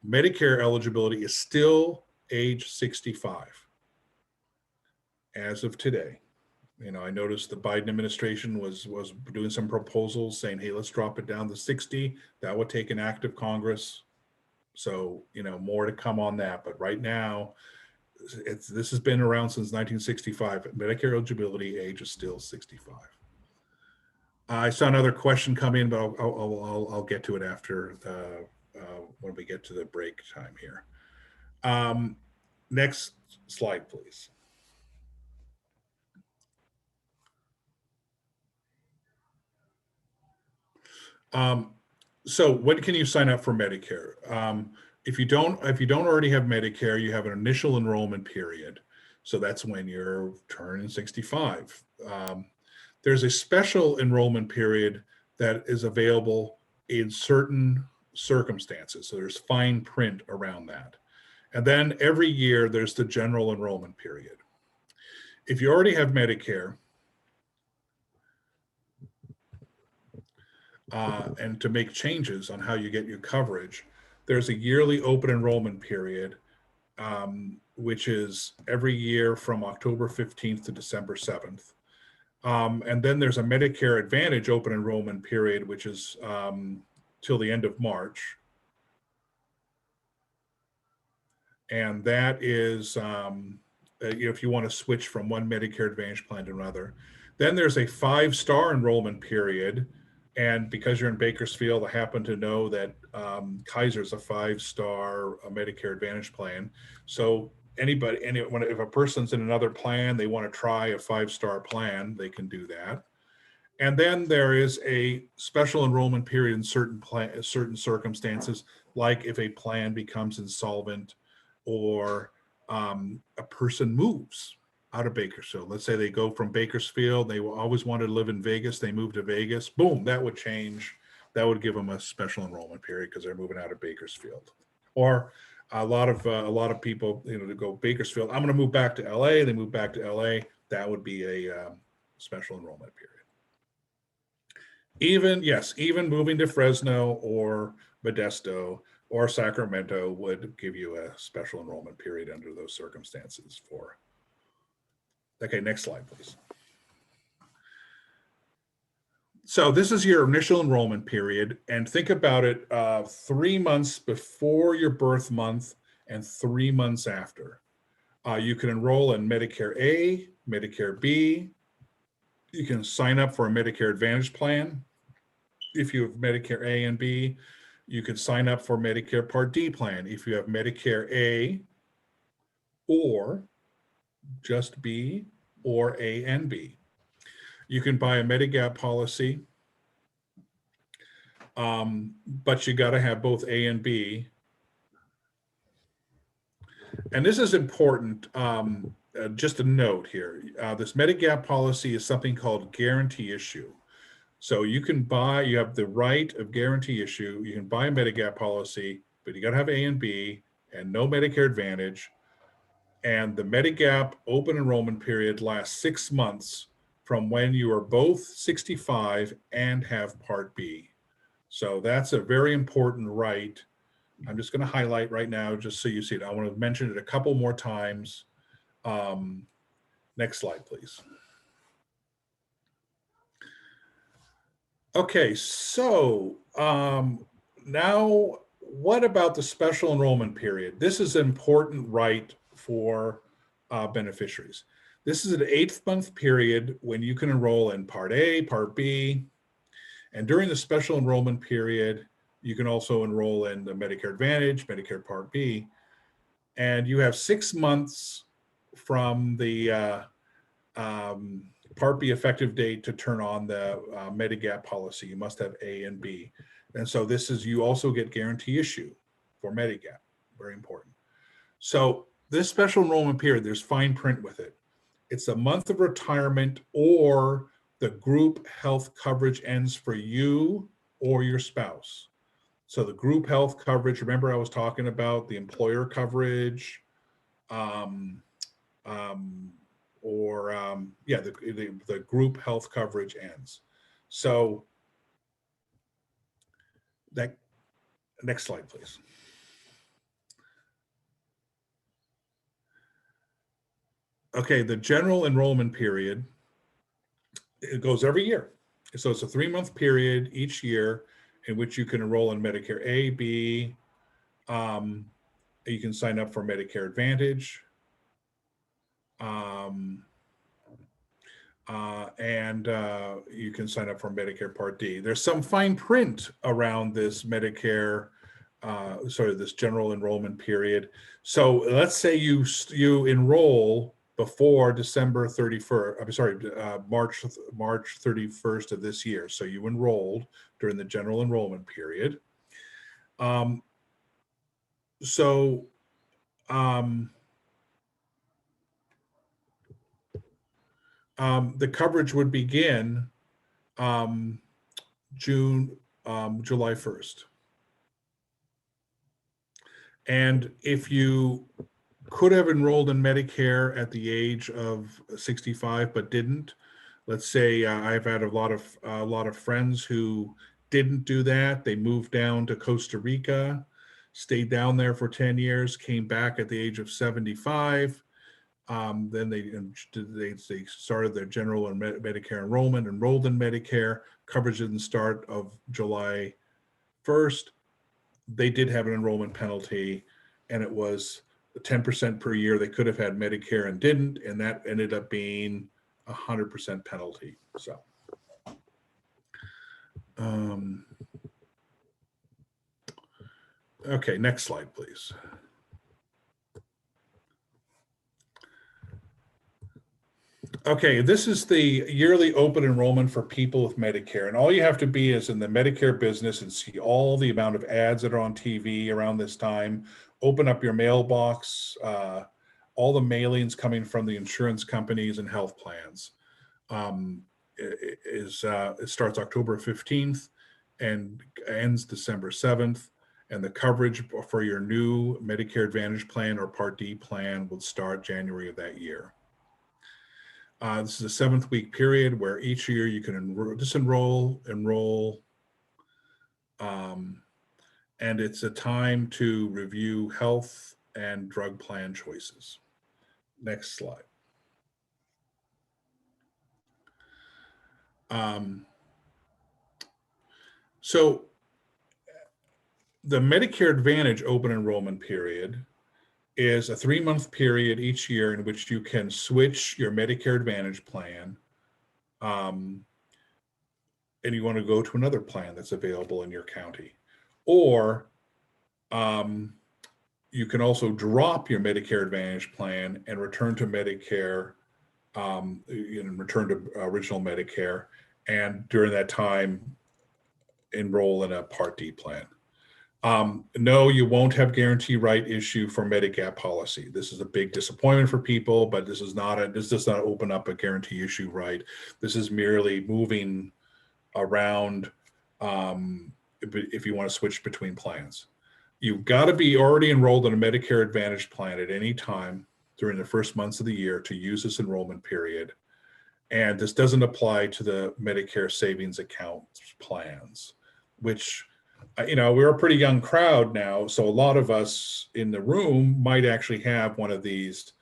Medicare eligibility is still age 65 as of today. You know, I noticed the Biden administration was doing some proposals saying, hey, let's drop it down to 60. That would take an act of Congress. So, you know, more to come on that. But right now, this has been around since 1965. Medicare eligibility age is still 65. I saw another question come in, but I'll get to it after when we get to the break time here. Next slide, please. So when can you sign up for Medicare? If you don't already have Medicare, you have an initial enrollment period. So that's when you're turning 65. There's a special enrollment period that is available in certain circumstances. So there's fine print around that. And then every year there's the general enrollment period. If you already have Medicare, and to make changes on how you get your coverage, there's a yearly open enrollment period, which is every year from October 15th to December 7th. And then there's a Medicare Advantage open enrollment period, which is till the end of March. And that is if you want to switch from one Medicare Advantage plan to another. Then there's a 5-star enrollment period. And because you're in Bakersfield, I happen to know that Kaiser's a 5-star Medicare Advantage plan. So if a person's in another plan, they want to try a 5-star plan, they can do that. And then there is a special enrollment period in certain circumstances, like if a plan becomes insolvent or a person moves out of Bakersfield. Let's say they go from Bakersfield, they always wanted to live in Vegas, they move to Vegas, boom, that would change. That would give them a special enrollment period because they're moving out of Bakersfield. Or a lot of people, to go Bakersfield, I'm going to move back to LA, they move back to LA, that would be a special enrollment period. Even moving to Fresno or Modesto or Sacramento would give you a special enrollment period under those circumstances for. Okay, next slide, please. So this is your initial enrollment period, and think about it 3 months before your birth month and 3 months after. You can enroll in Medicare A, Medicare B. You can sign up for a Medicare Advantage plan. If you have Medicare A and B, you can sign up for Medicare Part D plan. If you have Medicare A or just B or A and B. You can buy a medigap policy, but you got to have both A and B. And this is important, just a note here. This medigap policy is something called guarantee issue. So you can buy, you have the right of guarantee issue. You can buy a medigap policy, but you got to have A and B and no Medicare Advantage. And the medigap open enrollment period lasts 6 months from when you are both 65 and have Part B. So that's a very important right. I'm just going to highlight right now, just so you see it. I want to mention it a couple more times. Next slide, please. Okay, so now what about the special enrollment period? This is an important right for beneficiaries. This is an 8-month period when you can enroll in Part A, Part B, and during the special enrollment period, you can also enroll in the Medicare Advantage, Medicare Part B, and you have 6 months from the Part B effective date to turn on the medigap policy. You must have A and B. And so this is, you also get guarantee issue for medigap, very important. So this special enrollment period, there's fine print with it. It's a month of retirement or the group health coverage ends for you or your spouse. So the group health coverage, remember I was talking about the employer coverage, the group health coverage ends. So that, next slide, please. Okay, the general enrollment period, it goes every year. So it's a 3-month period each year in which you can enroll in Medicare A, B. You can sign up for Medicare Advantage. And you can sign up for Medicare Part D. There's some fine print around this Medicare, this general enrollment period. So let's say you enroll before December 31st, I'm sorry, March 31st of this year. So you enrolled during the general enrollment period. The coverage would begin July 1st. And if you could have enrolled in Medicare at the age of 65 but didn't, let's say I've had a lot of friends who didn't do that. They moved down to Costa Rica, stayed down there for 10 years, came back at the age of 75. Then they started their general and Medicare enrollment, enrolled in Medicare. Coverage didn't start of July 1st. They did have an enrollment penalty, and it was 10% per year. They could have had Medicare and didn't, and that ended up being 100% penalty. So, okay, next slide, please. Okay, this is the yearly open enrollment for people with Medicare. And all you have to be is in the Medicare business and see all the amount of ads that are on TV around this time. Open up your mailbox, all the mailings coming from the insurance companies and health plans. It starts October 15th and ends December 7th. And the coverage for your new Medicare Advantage plan or Part D plan will start January of that year. This is a 7th-week period where each year you can enroll, and it's a time to review health and drug plan choices. Next slide. So the Medicare Advantage open enrollment period is a 3-month period each year in which you can switch your Medicare Advantage plan, and you want to go to another plan that's available in your county. Or you can also drop your Medicare Advantage plan and return to Medicare, return to original Medicare, and during that time, enroll in a Part D plan. No, you won't have guarantee right issue for medigap policy. This is a big disappointment for people, but this does not open up a guarantee issue right. This is merely moving around if you want to switch between plans. You've got to be already enrolled in a Medicare Advantage plan at any time during the first months of the year to use this enrollment period. And this doesn't apply to the Medicare savings account plans, which, we're a pretty young crowd now. So a lot of us in the room might actually have one of these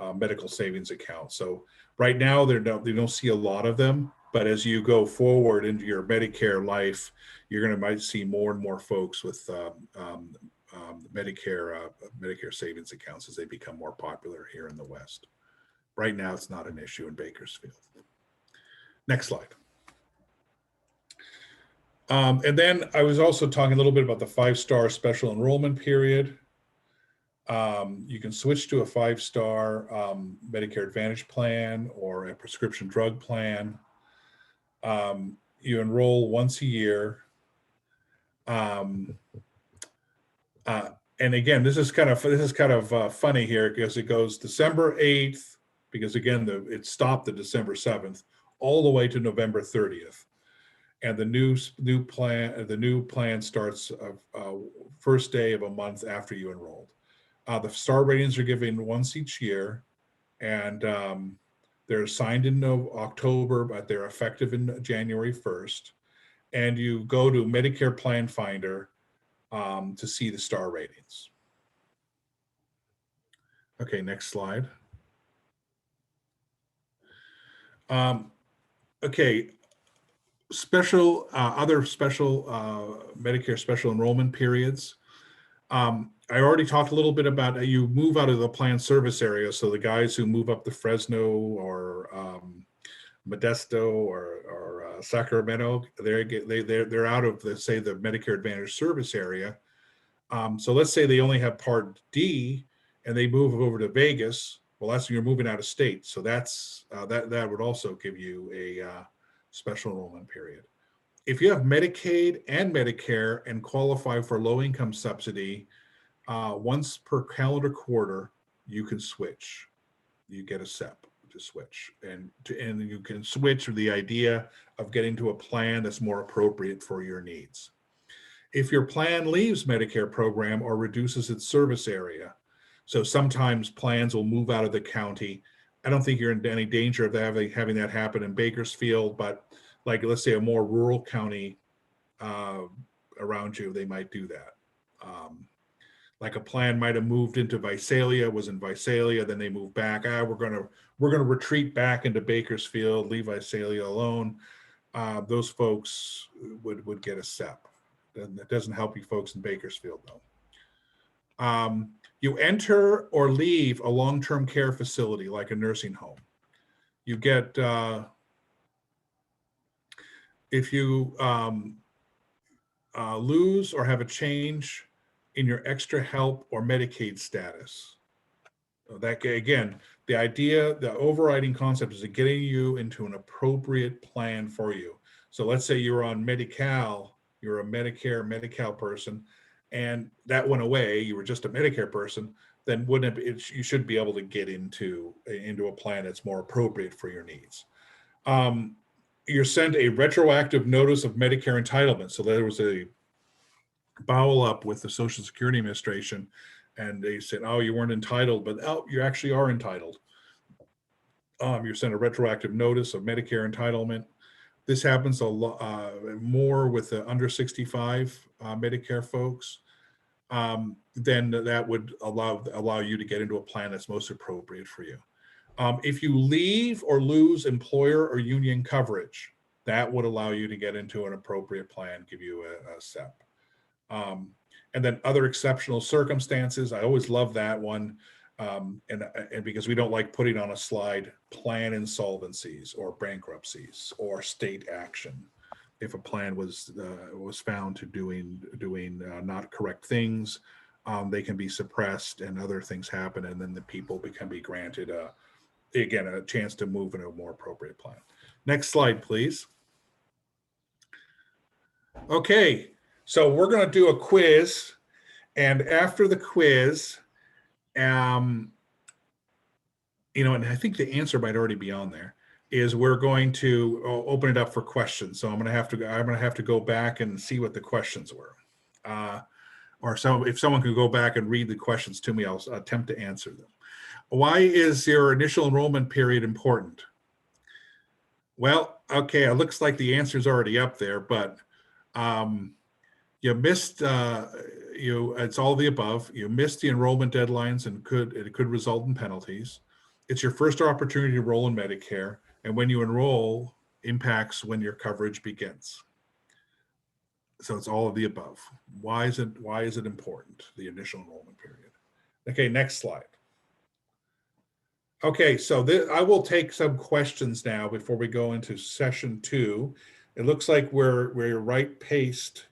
medical savings accounts. So right now they don't see a lot of them, but as you go forward into your Medicare life, you're might see more and more folks with Medicare savings accounts as they become more popular here in the West. Right now, it's not an issue in Bakersfield. Next slide. And then I was also talking a little bit about the 5-star special enrollment period. You can switch to a 5-star Medicare Advantage plan or a prescription drug plan. You enroll once a year. And again, this is kind of funny here because it goes December 8th, because again, it stopped the December 7th, all the way to November 30th. And the new plan starts first day of a month after you enrolled. The star ratings are given once each year, and they're assigned in October, but they're effective in January 1st. And you go to Medicare Plan Finder to see the star ratings. Okay, next slide. Okay, other special Medicare special enrollment periods. I already talked a little bit about you move out of the planned service area. So the guys who move up to Fresno or Modesto or Sacramento, they're out of the Medicare Advantage service area. So let's say they only have Part D and they move over to Vegas. Well, that's when you're moving out of state. So that's that would also give you a special enrollment period. If you have Medicaid and Medicare and qualify for low-income subsidy, once per calendar quarter, you can switch. You get a SEP to switch, and you can switch with the idea of getting to a plan that's more appropriate for your needs. If your plan leaves Medicare program or reduces its service area, so sometimes plans will move out of the county. I don't think you're in any danger of having that happen in Bakersfield, but like let's say a more rural county around you, they might do that. Like a plan might have moved into Visalia, was in Visalia, then they moved back. We're gonna retreat back into Bakersfield, leave Visalia alone. Those folks would get a SEP. That doesn't help you folks in Bakersfield though. You enter or leave a long-term care facility like a nursing home. You get, if you lose or have a change in your extra help or Medicaid status. That again, the overriding concept is getting you into an appropriate plan for you. So let's say you're on Medi-Cal, you're a Medicare, Medi-Cal person, and that went away, you were just a Medicare person, then you should be able to get into a plan that's more appropriate for your needs. You're sent a retroactive notice of Medicare entitlement. So there was a Bauer up with the Social Security Administration, and they said, oh, you weren't entitled, but oh, you actually are entitled. You're sent a retroactive notice of Medicare entitlement. This happens a lot more with the under 65 Medicare folks. Then that would allow you to get into a plan that's most appropriate for you. If you leave or lose employer or union coverage, that would allow you to get into an appropriate plan, give you a SEP. And then other exceptional circumstances, I always love that one. And because we don't like putting on a slide plan insolvencies or bankruptcies or state action. If a plan was found to doing not correct things, they can be suppressed and other things happen, and then the people can be granted again a chance to move in a more appropriate plan. Next slide, please. Okay, so we're going to do a quiz, and after the quiz, and I think the answer might already be on there, is we're going to open it up for questions. So I'm going to have to go back and see what the questions were. Or if someone could go back and read the questions to me, I'll attempt to answer them. Why is your initial enrollment period important? Well, okay, it looks like the answer is already up there, but you missed, it's all the above. You missed the enrollment deadlines and it could result in penalties. It's your first opportunity to enroll in Medicare, and when you enroll, impacts when your coverage begins. So it's all of the above. Why is it important, the initial enrollment period? Okay, next slide. Okay, so I will take some questions now before we go into session 2. It looks like we're right paced.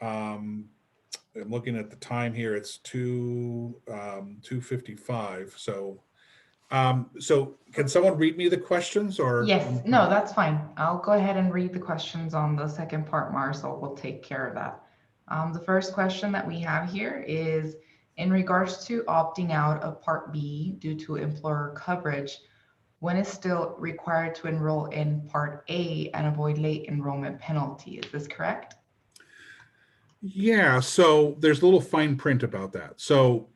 I'm looking at the time here. It's 2:55. So can someone read me the questions, or? Yes, no, that's fine. I'll go ahead and read the questions on the second part, Marcel will take care of that. The first question that we have here is, in regards to opting out of Part B due to employer coverage, when is still required to enroll in Part A and avoid late enrollment penalty? Is this correct? Yeah, so there's a little fine print about that. So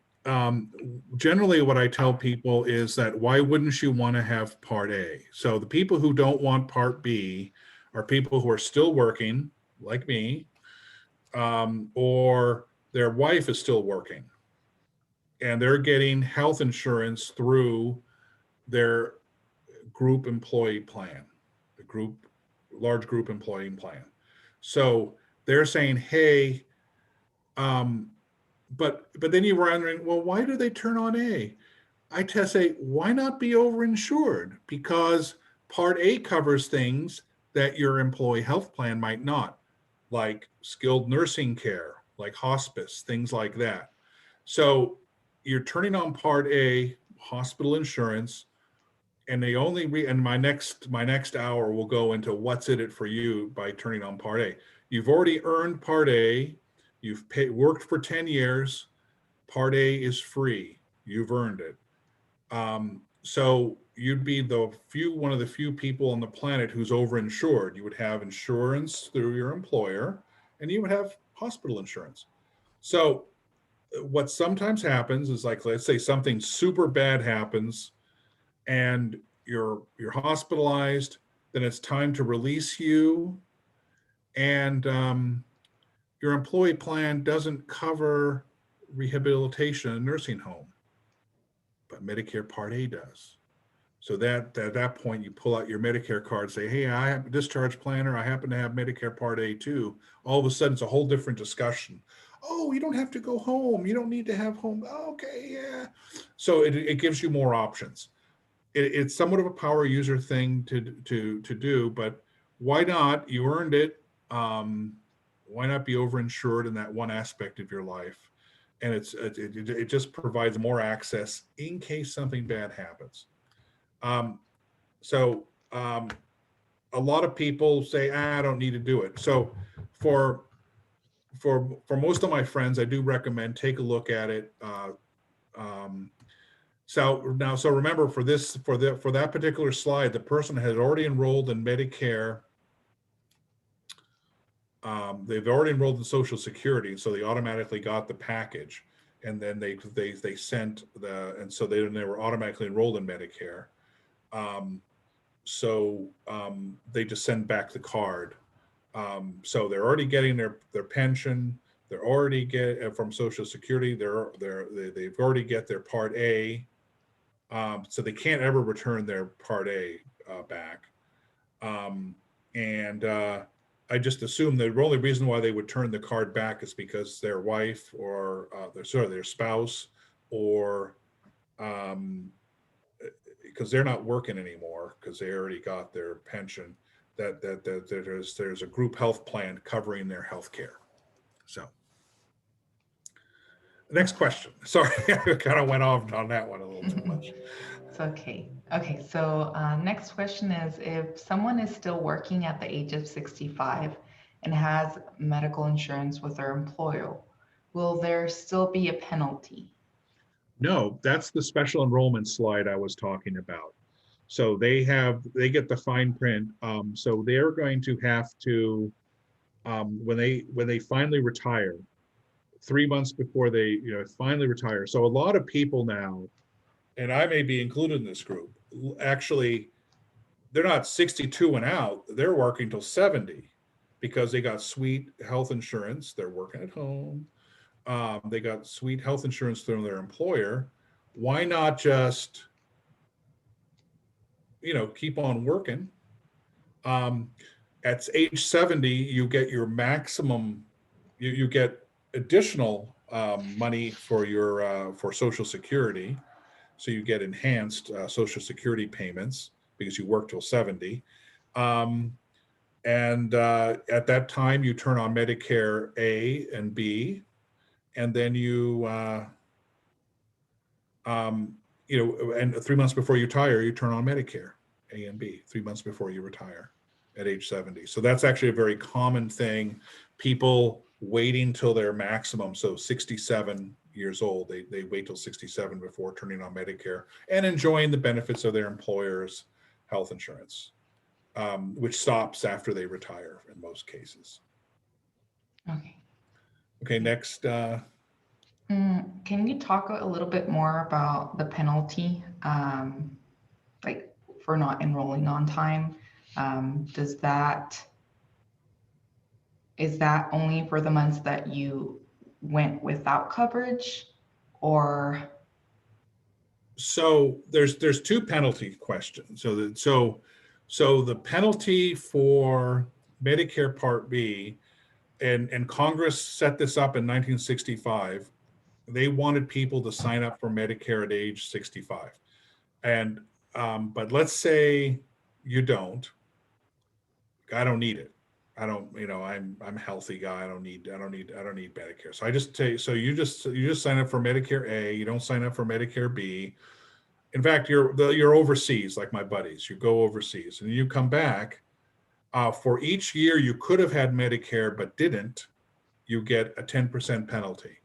generally what I tell people is that why wouldn't you want to have Part A? So the people who don't want Part B are people who are still working, like me, or their wife is still working, and they're getting health insurance through their group employee plan, the large group employee plan. So they're saying, hey, but then you're wondering, well, why do they turn on A? I say, why not be overinsured? Because Part A covers things that your employee health plan might not, like skilled nursing care, like hospice, things like that. So you're turning on Part A, hospital insurance, and they only and my next hour will go into what's in it for you by turning on Part A. You've already earned Part A. You've worked for 10 years. Part A is free. You've earned it. So you'd be one of the few people on the planet who's overinsured. You would have insurance through your employer, and you would have hospital insurance. So what sometimes happens is, like, let's say something super bad happens and you're hospitalized, then it's time to release you, and your employee plan doesn't cover rehabilitation in a nursing home, but Medicare Part A does. So that at that point, you pull out your Medicare card, say, hey, I have a discharge planner, I happen to have Medicare Part A too. All of a sudden, it's a whole different discussion. Oh, you don't have to go home. You don't need to have home. Okay, yeah. So it gives you more options. It's somewhat of a power user thing to do, but why not? You earned it. Why not be overinsured in that one aspect of your life? And it just provides more access in case something bad happens. So a lot of people say, I don't need to do it. So for most of my friends, I do recommend take a look at it. So remember, for that particular slide, the person had already enrolled in Medicare. They've already enrolled in Social Security, so they automatically got the package, and then they sent so they were automatically enrolled in Medicare. So they just send back the card. So they're already getting their pension. They're already from Social Security. They've already get their Part A. So they can't ever return their Part A back. And I just assume the only reason why they would turn the card back is because their wife or their spouse, or because they're not working anymore because they already got their pension, that there's a group health plan covering their health care. So next question. Sorry, I kind of went off on that one a little too much. It's okay. Okay, so next question is, if someone is still working at the age of 65 and has medical insurance with their employer, will there still be a penalty? No, that's the special enrollment slide I was talking about. So they get the fine print. So they're going to have to, when they finally retire, 3 months before they finally retire. So a lot of people now, and I may be included in this group, actually, they're not 62 and out, they're working till 70 because they got sweet health insurance. They're working at home. They got sweet health insurance through their employer. Why not just, keep on working? At age 70, you get your maximum, you get additional money for your for Social Security. So you get enhanced Social Security payments because you work till 70. And at that time, you turn on Medicare A and B, and then and 3 months before you retire, you turn on Medicare A and B, 3 months before you retire at age 70. So that's actually a very common thing. People waiting till their maximum, so 67 years old, they wait till 67 before turning on Medicare and enjoying the benefits of their employer's health insurance, which stops after they retire in most cases. Okay, next. Can you talk a little bit more about the penalty, like for not enrolling on time? Is that only for the months that you went without coverage, or? So there's two penalty questions. So the penalty for Medicare Part B, and Congress set this up in 1965. They wanted people to sign up for Medicare at age 65, and but let's say you don't. I don't need it. I don't, I'm a healthy guy. I don't need Medicare. So I just say, so you just sign up for Medicare A. You don't sign up for Medicare B. In fact, you're overseas, like my buddies. You go overseas and you come back. For each year you could have had Medicare but didn't, you get a 10% penalty.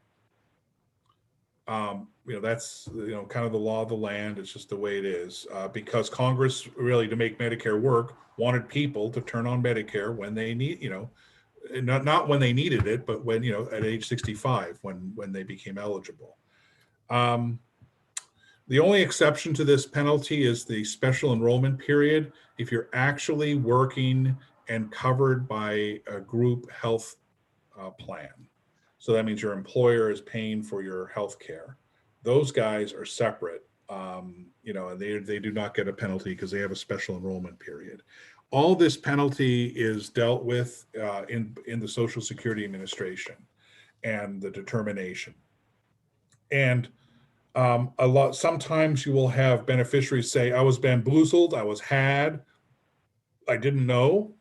That's kind of the law of the land. It's just the way it is, because Congress, really, to make Medicare work, wanted people to turn on Medicare when they need, not when they needed it, but when, at age 65, when they became eligible. The only exception to this penalty is the special enrollment period. If you're actually working and covered by a group health plan. So that means your employer is paying for your health care. Those guys are separate, and they do not get a penalty because they have a special enrollment period. All this penalty is dealt with in the Social Security Administration and the determination. And sometimes you will have beneficiaries say, I was bamboozled, I was had, I didn't know.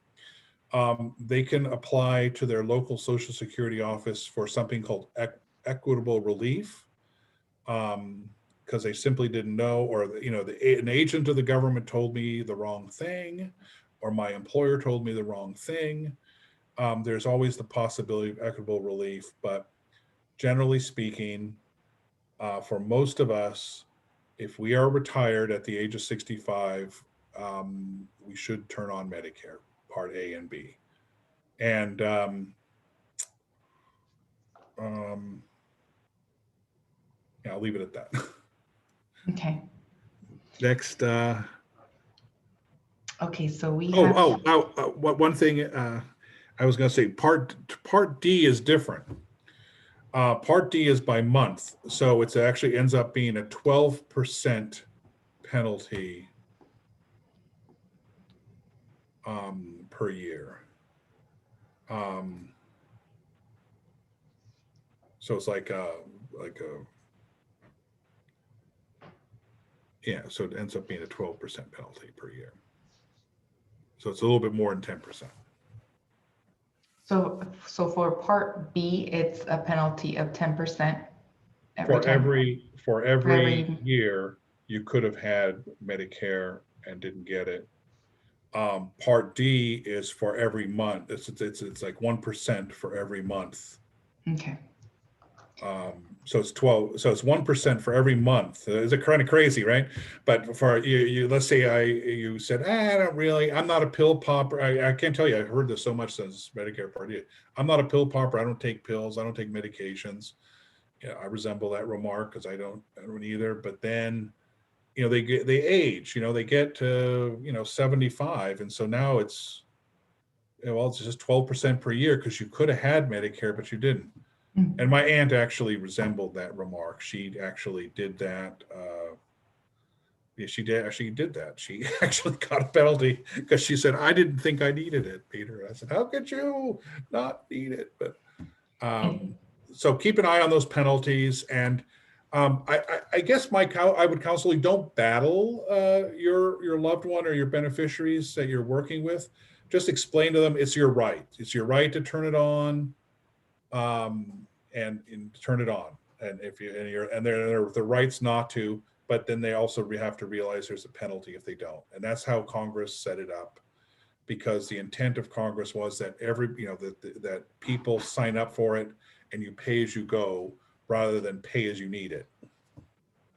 They can apply to their local Social Security office for something called equitable relief, because they simply didn't know, or an agent of the government told me the wrong thing, or my employer told me the wrong thing. There's always the possibility of equitable relief, but generally speaking, for most of us, if we are retired at the age of 65, we should turn on Medicare Part A and B. And yeah, I'll leave it at that. Okay. Next. Okay, so we have. One thing I was going to say, Part D is different. Part D is by month, so it actually ends up being a 12% penalty per year. So it's like a yeah, so it ends up being a 12% penalty per year. So it's a little bit more than 10%. So for Part B, it's a penalty of 10% every For time. for every every- year you could have had Medicare and didn't get it. Part D is for every month. It's like 1% for every month. Okay. So it's 12. So it's 1% for every month. Is it kind of crazy, right? But for you let's say you said, I'm not a pill popper. I can't tell you. I've heard this so much since Medicare Part D. I'm not a pill popper. I don't take pills. I don't take medications. Yeah, I resemble that remark because I don't either. But then, they age. They get to 75, and so now it's it's just 12% per year because you could have had Medicare, but you didn't. Mm. And my aunt actually resembled that remark. She actually did that. Yeah, she actually did that. She actually got a penalty because she said, "I didn't think I needed it, Peter." I said, "How could you not need it?" But so keep an eye on those penalties. And I guess I would counsel you, don't battle your loved one or your beneficiaries that you're working with. Just explain to them it's your right. It's your right to turn it on. And turn it on, and if you and there are the rights not to, but then they also have to realize there's a penalty if they don't, and that's how Congress set it up, because the intent of Congress was that that people sign up for it and you pay as you go rather than pay as you need it.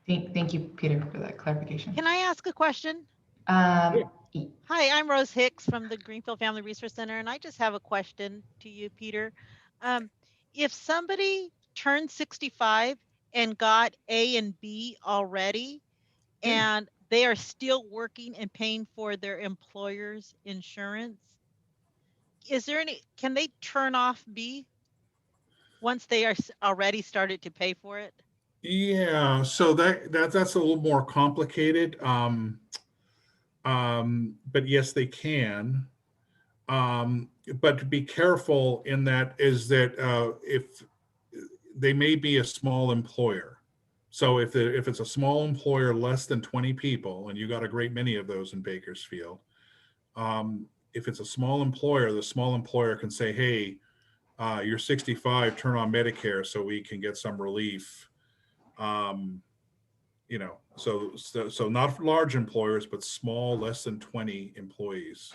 Thank you, Peter, for that clarification. Can I ask a question? Yeah. Hi, I'm Rose Hicks from the Greenfield Family Resource Center, and I just have a question to you, Peter. If somebody turned 65 and got A and B already, and they are still working and paying for their employer's insurance, can they turn off B once they are already started to pay for it? Yeah, so that's a little more complicated. But yes, they can. But to be careful in that is that if they may be a small employer. So if it's a small employer, less than 20 people, and you got a great many of those in Bakersfield, if it's a small employer, the small employer can say, "Hey, you're 65, turn on Medicare so we can get some relief." So not large employers, but small, less than 20 employees.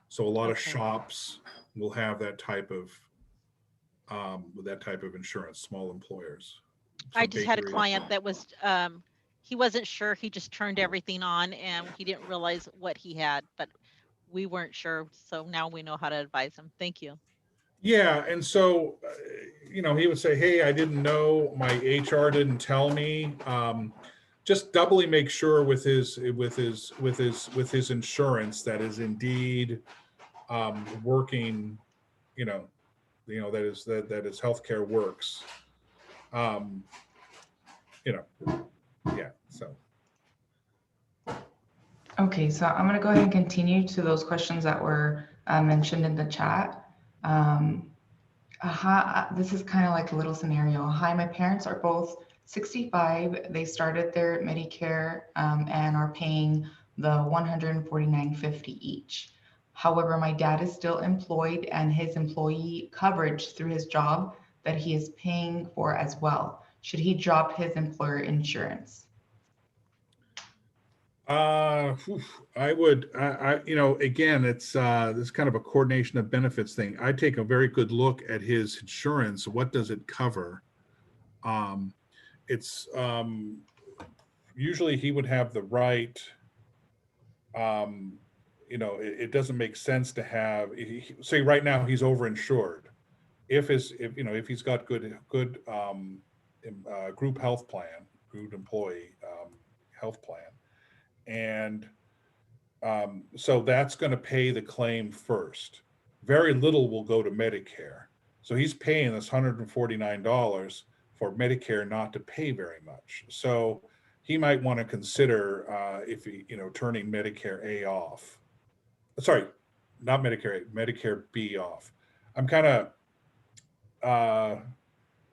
So a lot of shops will have that type of insurance, small employers. I just had a client that was he wasn't sure. He just turned everything on and he didn't realize what he had, but we weren't sure. So now we know how to advise him. Thank you. Yeah, and so he would say, "Hey, I didn't know. My HR didn't tell me." Just doubly make sure with his insurance that is indeed working. That his healthcare works. Yeah. So. Okay, so I'm going to go ahead and continue to those questions that were mentioned in the chat. This is kind of like a little scenario. Hi, my parents are both 65. They started their Medicare and are paying the $149.50 each. However, my dad is still employed and his employee coverage through his job that he is paying for as well. Should he drop his employer insurance? I would, again, it's this kind of a coordination of benefits thing. I take a very good look at his insurance. What does it cover? It's usually he would have the right. It doesn't make sense to have. Say right now he's overinsured. If he's got good group health plan, group employee health plan. And so that's going to pay the claim first. Very little will go to Medicare. So he's paying this $149 for Medicare not to pay very much. So he might want to consider if he, turning Medicare A off. Sorry, not Medicare, Medicare B off. I'm kind of,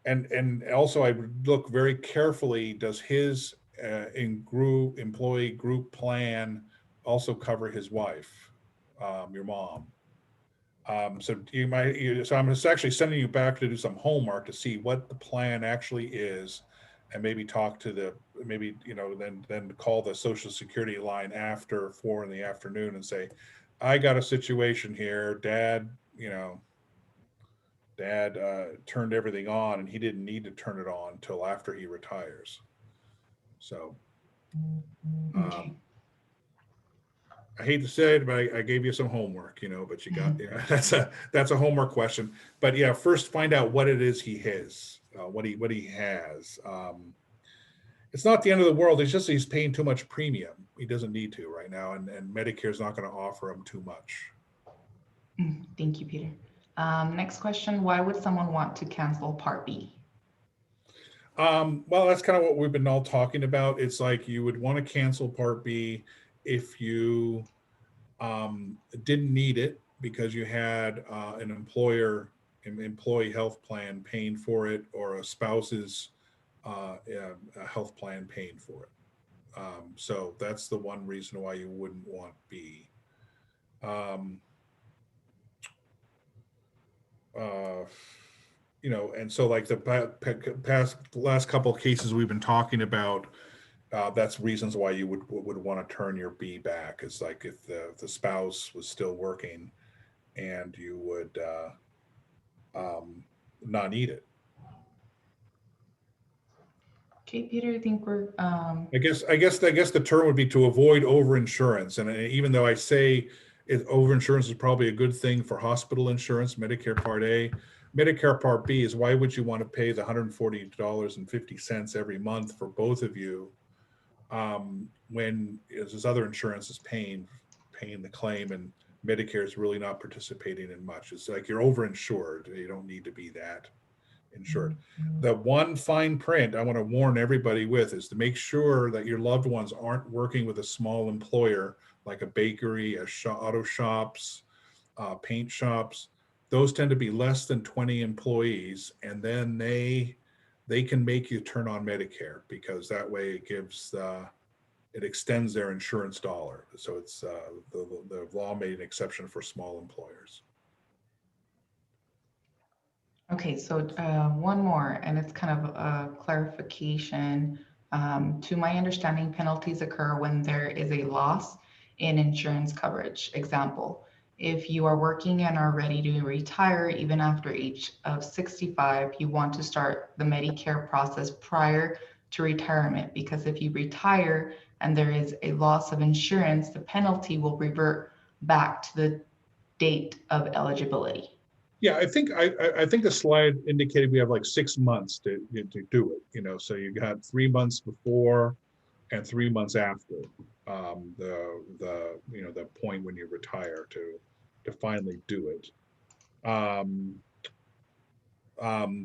and also I would look very carefully, does his employee group plan also cover his wife, your mom? So so I'm just actually sending you back to do some homework to see what the plan actually is, and maybe talk to then call the Social Security line after 4 in the afternoon and say, I got a situation here, Dad, Dad turned everything on and he didn't need to turn it on until after he retires. So Okay. I hate to say it, but I gave you some homework, but you got, that's a homework question. But yeah, first find out what it is he has, what he has. It's not the end of the world. It's just he's paying too much premium. He doesn't need to right now, and Medicare is not going to offer him too much. Thank you, Peter. Next question, why would someone want to cancel Part B? Well, that's kind of what we've been all talking about. It's like you would want to cancel Part B if you didn't need it because you had an employee health plan paying for it, or a spouse's a health plan paying for it. So that's the one reason why you wouldn't want B. And so like the last couple of cases we've been talking about, that's reasons why you would want to turn your B back. Is like if the spouse was still working and you would not need it. Okay, Peter, I think we're. I guess the term would be to avoid overinsurance. And even though I say overinsurance is probably a good thing for hospital insurance, Medicare Part A, Medicare Part B is why would you want to pay the $140.50 every month for both of you when this other insurance is paying the claim and Medicare is really not participating in much. It's like you're overinsured. You don't need to be that insured. The one fine print I want to warn everybody with is to make sure that your loved ones aren't working with a small employer like a bakery, auto shops, paint shops. Those tend to be less than 20 employees, and then they can make you turn on Medicare because that way it gives it extends their insurance dollar. So it's the law made an exception for small employers. Okay, so one more, and it's kind of a clarification. To my understanding, penalties occur when there is a loss in insurance coverage. Example, if you are working and are ready to retire, even after age of 65, you want to start the Medicare process prior to retirement, because if you retire and there is a loss of insurance, the penalty will revert back to the date of eligibility. Yeah, I think the slide indicated we have like 6 months to do it. So you got 3 months before and 3 months after the point when you retire to finally do it.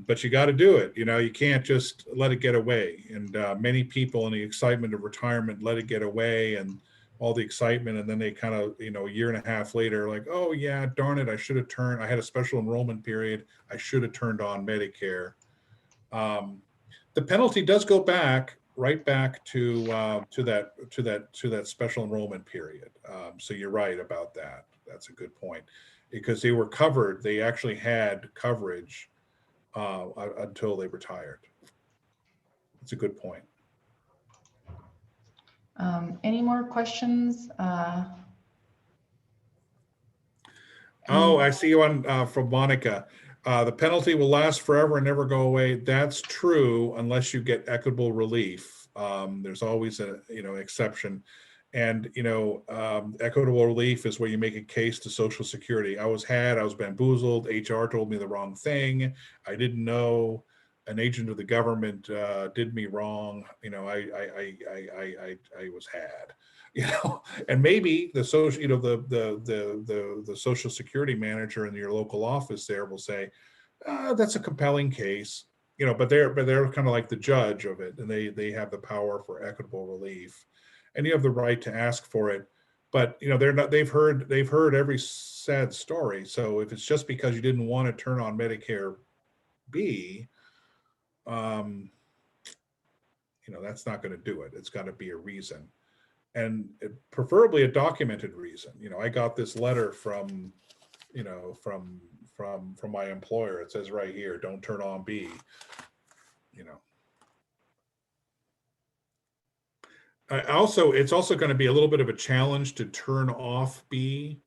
But you got to do it. You can't just let it get away. And many people in the excitement of retirement let it get away and all the excitement, and then they kind of, a year and a half later, like, oh yeah, darn it, I had a special enrollment period, I should have turned on Medicare. The penalty does go right back to that special enrollment period. So you're right about that. That's a good point, because they were covered. They actually had coverage until they retired. It's a good point. Any more questions? Oh, I see you on from Monica. The penalty will last forever and never go away. That's true unless you get equitable relief. There's always a exception, and equitable relief is where you make a case to Social Security. I was bamboozled. HR told me the wrong thing. I didn't know. An agent of the government did me wrong. I was had. And maybe the social, the Social Security manager in your local office there will say, that's a compelling case, but they're kind of like the judge of it, and they have the power for equitable relief, and you have the right to ask for it. but they're not, they've heard every sad story. So if it's just because you didn't want to turn on Medicare B, that's not going to do it. It's got to be a reason, and preferably a documented reason. I got this letter from my employer. It says right here, don't turn on B. It's also going to be a little bit of a challenge to turn off B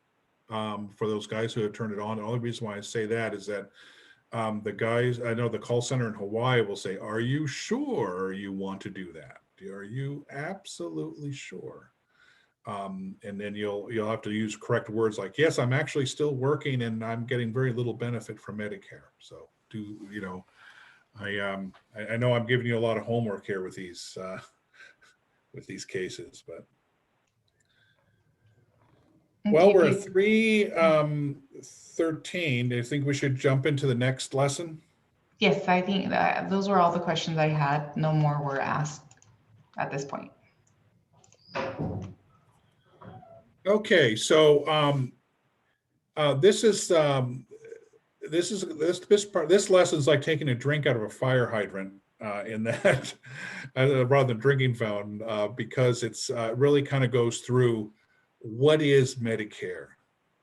for those guys who have turned it on. The only reason why I say that is that the guys, I know the call center in Hawaii will say, are you sure you want to do that? Are you absolutely sure? And then you'll have to use correct words like, yes, I'm actually still working and I'm getting very little benefit from Medicare. So I know I'm giving you a lot of homework here with these cases, but well, we're at 3:13. Do you think we should jump into the next lesson? Yes, I think that those were all the questions I had. No more were asked at this point. Okay, so this lesson is like taking a drink out of a fire hydrant in that rather than drinking fountain, because it's really kind of goes through what is Medicare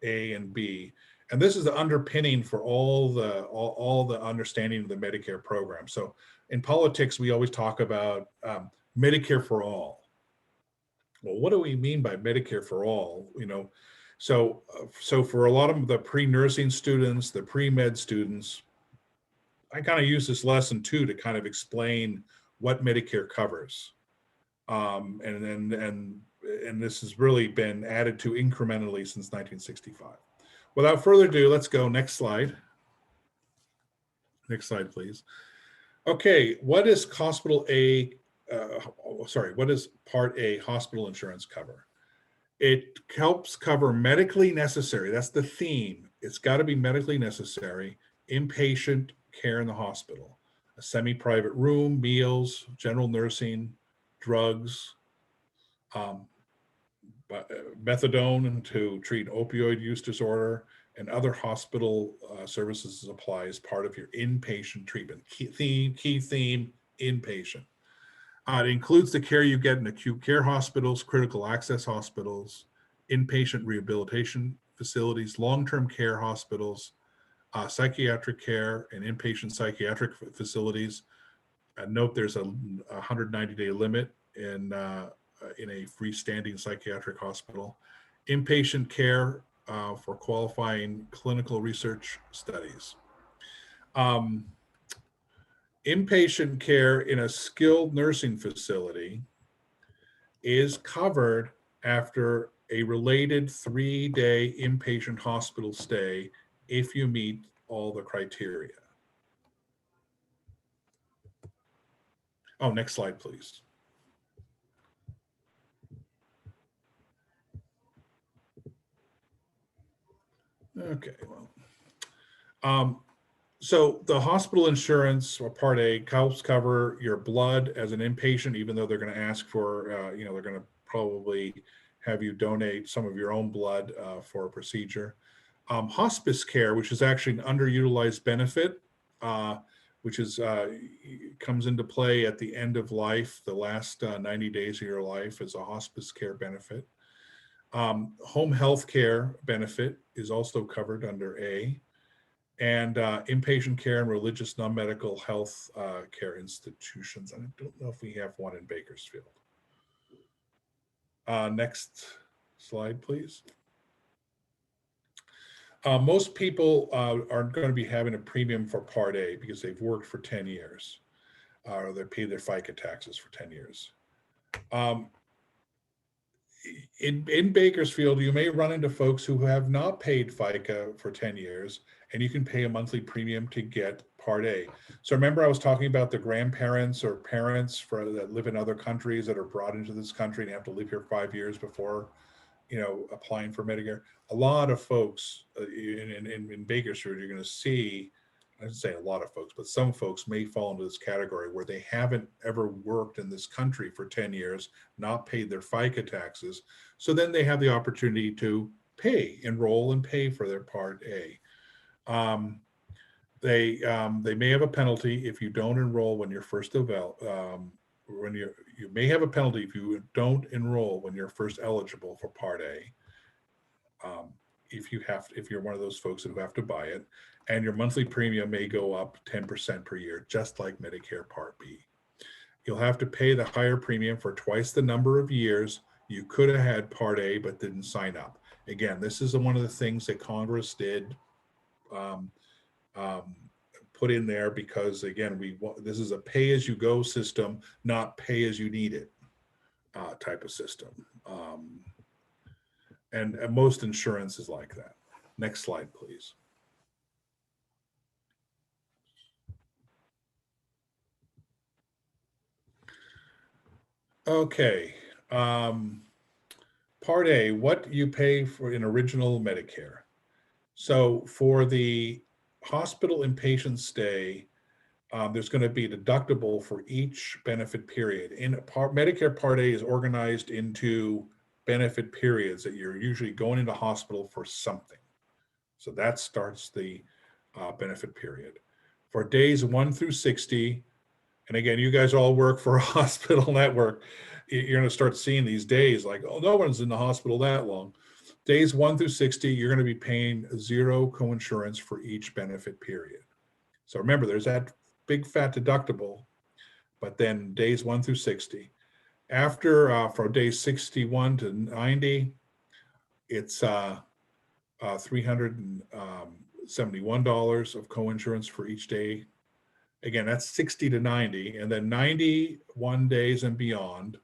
A and B, and this is the underpinning for all the understanding of the Medicare program. So in politics, we always talk about Medicare for all. Well, what do we mean by Medicare for all? So for a lot of the pre-nursing students, the pre-med students, I kind of use this lesson too to kind of explain what Medicare covers, and this has really been added to incrementally since 1965. Without further ado, let's go next slide. Next slide, please. Okay, what is Hospital A? What does Part A hospital insurance cover? It helps cover medically necessary. That's the theme. It's got to be medically necessary inpatient care in the hospital, a semi-private room, meals, general nursing, drugs, methadone to treat opioid use disorder, and other hospital services apply as part of your inpatient treatment. Key theme, inpatient. It includes the care you get in acute care hospitals, critical access hospitals, inpatient rehabilitation facilities, long-term care hospitals, psychiatric care, and inpatient psychiatric facilities. Note there's a 190-day limit in a freestanding psychiatric hospital. Inpatient care for qualifying clinical research studies. Inpatient care in a skilled nursing facility is covered after a related 3-day inpatient hospital stay if you meet all the criteria. Oh, next slide, please. Okay, well, so the hospital insurance, or Part A, helps cover your blood as an inpatient, even though they're going to ask for, they're going to probably have you donate some of your own blood for a procedure. Hospice care, which is actually an underutilized benefit, which is comes into play at the end of life, the last 90 days of your life is a hospice care benefit. Home health care benefit is also covered under A. And inpatient care and religious non-medical health care institutions. I don't know if we have one in Bakersfield. Next slide, please. Most people aren't going to be having a premium for Part A because they've worked for 10 years or they pay their FICA taxes for 10 years. In Bakersfield, you may run into folks who have not paid FICA for 10 years, and you can pay a monthly premium to get Part A. So remember I was talking about the grandparents or parents that live in other countries that are brought into this country and have to live here 5 years before, applying for Medicare. A lot of folks in Bakersfield, you're going to see I should say a lot of folks, but some folks may fall into this category where they haven't ever worked in this country for 10 years, not paid their FICA taxes. So then they have the opportunity to enroll and pay for their Part A. They may have a penalty if you don't enroll when you're first you may have a penalty if you don't enroll when you're first eligible for Part A. If you're one of those folks who have to buy it, and your monthly premium may go up 10% per year, just like Medicare Part B. You'll have to pay the higher premium for twice the number of years you could have had Part A but didn't sign up. Again, this is one of the things that Congress did put in there because, again, this is a pay-as-you-go system, not pay-as-you-need-it type of system. And most insurance is like that. Next slide, please. Okay. Part A, what you pay for in original Medicare. So for the hospital inpatient stay, there's going to be a deductible for each benefit period. Medicare Part A is organized into benefit periods that you're usually going into hospital for something. So that starts the benefit period. For days 1 through 60, and again, you guys all work for a hospital network, you're going to start seeing these days like, oh, no one's in the hospital that long. Days 1 through 60, you're going to be paying zero coinsurance for each benefit period. So remember, there's that big fat deductible, but then days 1 through 60. After, for days 61 to 90, it's $371 of coinsurance for each day. Again, that's 60 to 90, and then 91 days and beyond,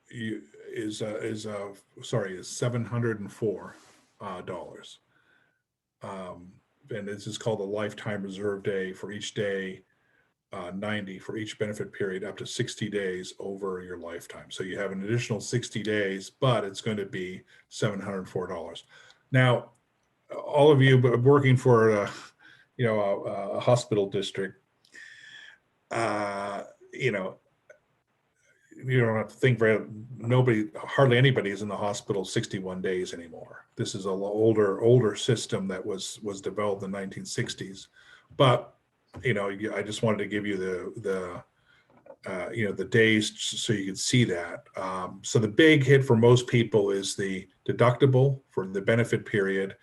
is $704. And this is called a lifetime reserve day for each day, 90 for each benefit period, up to 60 days over your lifetime. So you have an additional 60 days, but it's going to be $704. Now, all of you working for a hospital district, you don't have to think hardly anybody is in the hospital 61 days anymore. This is an older system that was developed in the 1960s. But, I just wanted to give you the days so you can see that. So the big hit for most people is the deductible for the benefit period.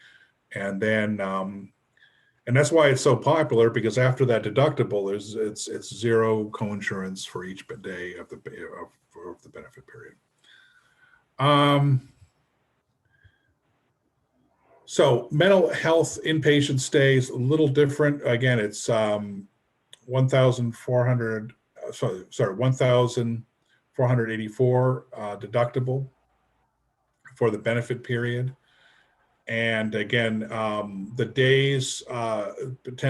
And then, and that's why it's so popular, because after that deductible, it's zero coinsurance for each day of the benefit period. So mental health inpatient stays a little different. Again, it's $1,484 deductible for the benefit period. And again, the days,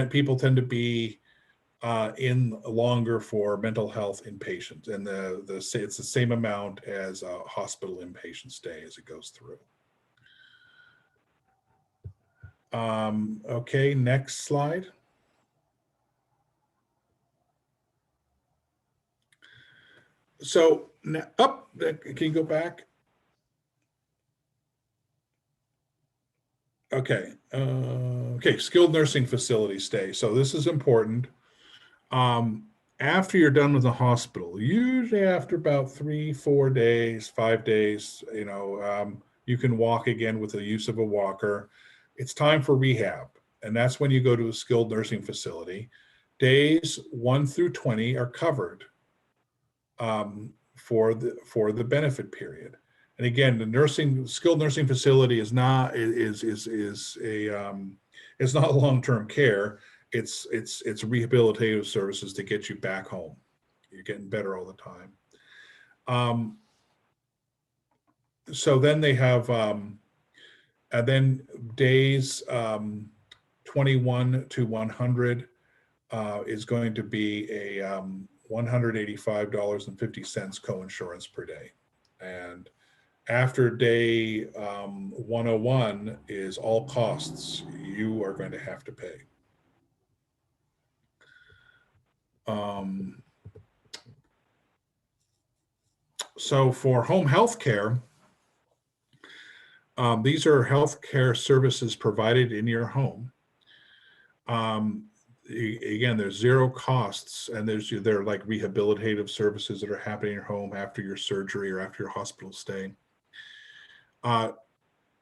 people tend to be in longer for mental health inpatient, and it's the same amount as a hospital inpatient stay as it goes through. Okay, next slide. So can you go back? Okay. Skilled nursing facility stay. So this is important. After you're done with the hospital, usually after about 3-4 days, 5 days, you can walk again with the use of a walker. It's time for rehab, and that's when you go to a skilled nursing facility. Days 1 through 20 are covered for the benefit period. And again, the skilled nursing facility is not it's not long-term care. It's rehabilitative services to get you back home. You're getting better all the time. So then they have and then days 21 to 100 is going to be a $185.50 coinsurance per day, and after day 101 is all costs you are going to have to pay. So for home health care, these are healthcare services provided in your home. Again, there's zero costs, and there are like rehabilitative services that are happening in your home after your surgery or after your hospital stay.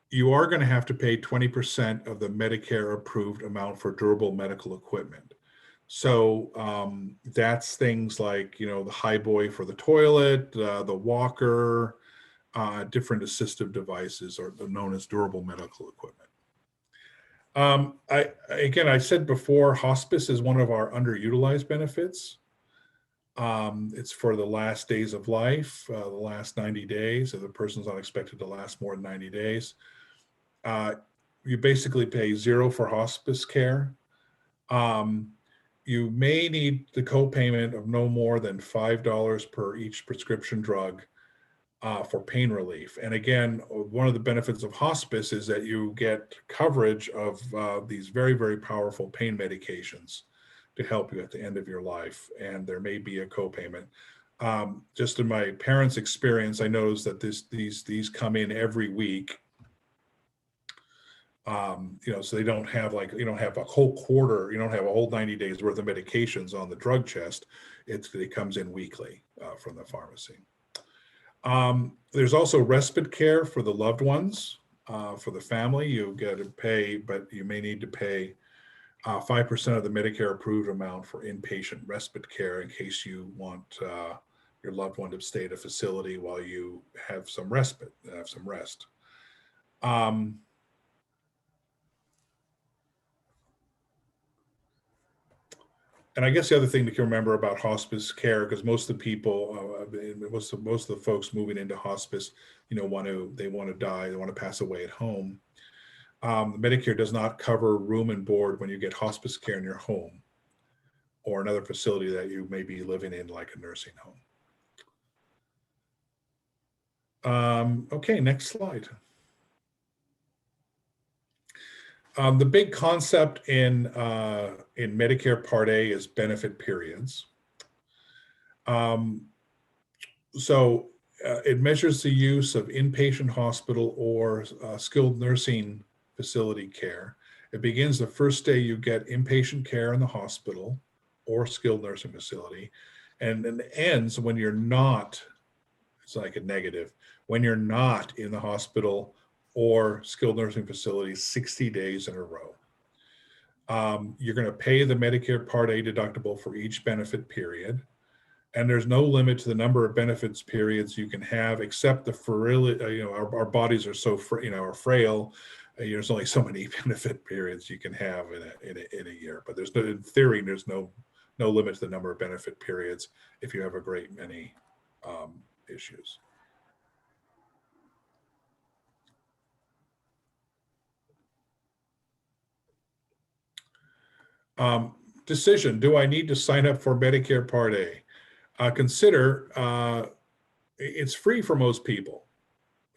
You are going to have to pay 20% of the Medicare approved amount for durable medical equipment. So that's things like, the highboy for the toilet, the walker, different assistive devices are known as durable medical equipment. I said before, hospice is one of our underutilized benefits. It's for the last days of life, the last 90 days, if the person's not expected to last more than 90 days. You basically pay zero for hospice care. You may need the copayment of no more than $5 per each prescription drug for pain relief. And again, one of the benefits of hospice is that you get coverage of these very, very powerful pain medications to help you at the end of your life. And there may be a copayment. Just in my parents' experience, I noticed that these come in every week. So they don't have you don't have a whole quarter, you don't have a whole 90 days worth of medications on the drug chest. It comes in weekly from the pharmacy. There's also respite care for the loved ones, for the family. You get to pay, but you may need to pay 5% of the Medicare approved amount for inpatient respite care in case you want your loved one to stay at a facility while you have some respite, have some rest. And I guess the other thing to remember about hospice care, because most of the people, most of the folks moving into hospice, they want to die, they want to pass away at home. Medicare does not cover room and board when you get hospice care in your home or another facility that you may be living in, like a nursing home. Okay, next slide. The big concept in Medicare Part A is benefit periods. It measures the use of inpatient hospital or skilled nursing facility care. It begins the first day you get inpatient care in the hospital or skilled nursing facility, and then ends when you're not, it's like a negative, when you're not in the hospital or skilled nursing facility 60 days in a row. You're going to pay the Medicare Part A deductible for each benefit period. And there's no limit to the number of benefits periods you can have, except the frailty, our bodies are so are frail. There's only so many benefit periods you can have in a year. But in theory, there's no limit to the number of benefit periods if you have a great many issues. Decision: do I need to sign up for Medicare Part A? Consider it's free for most people.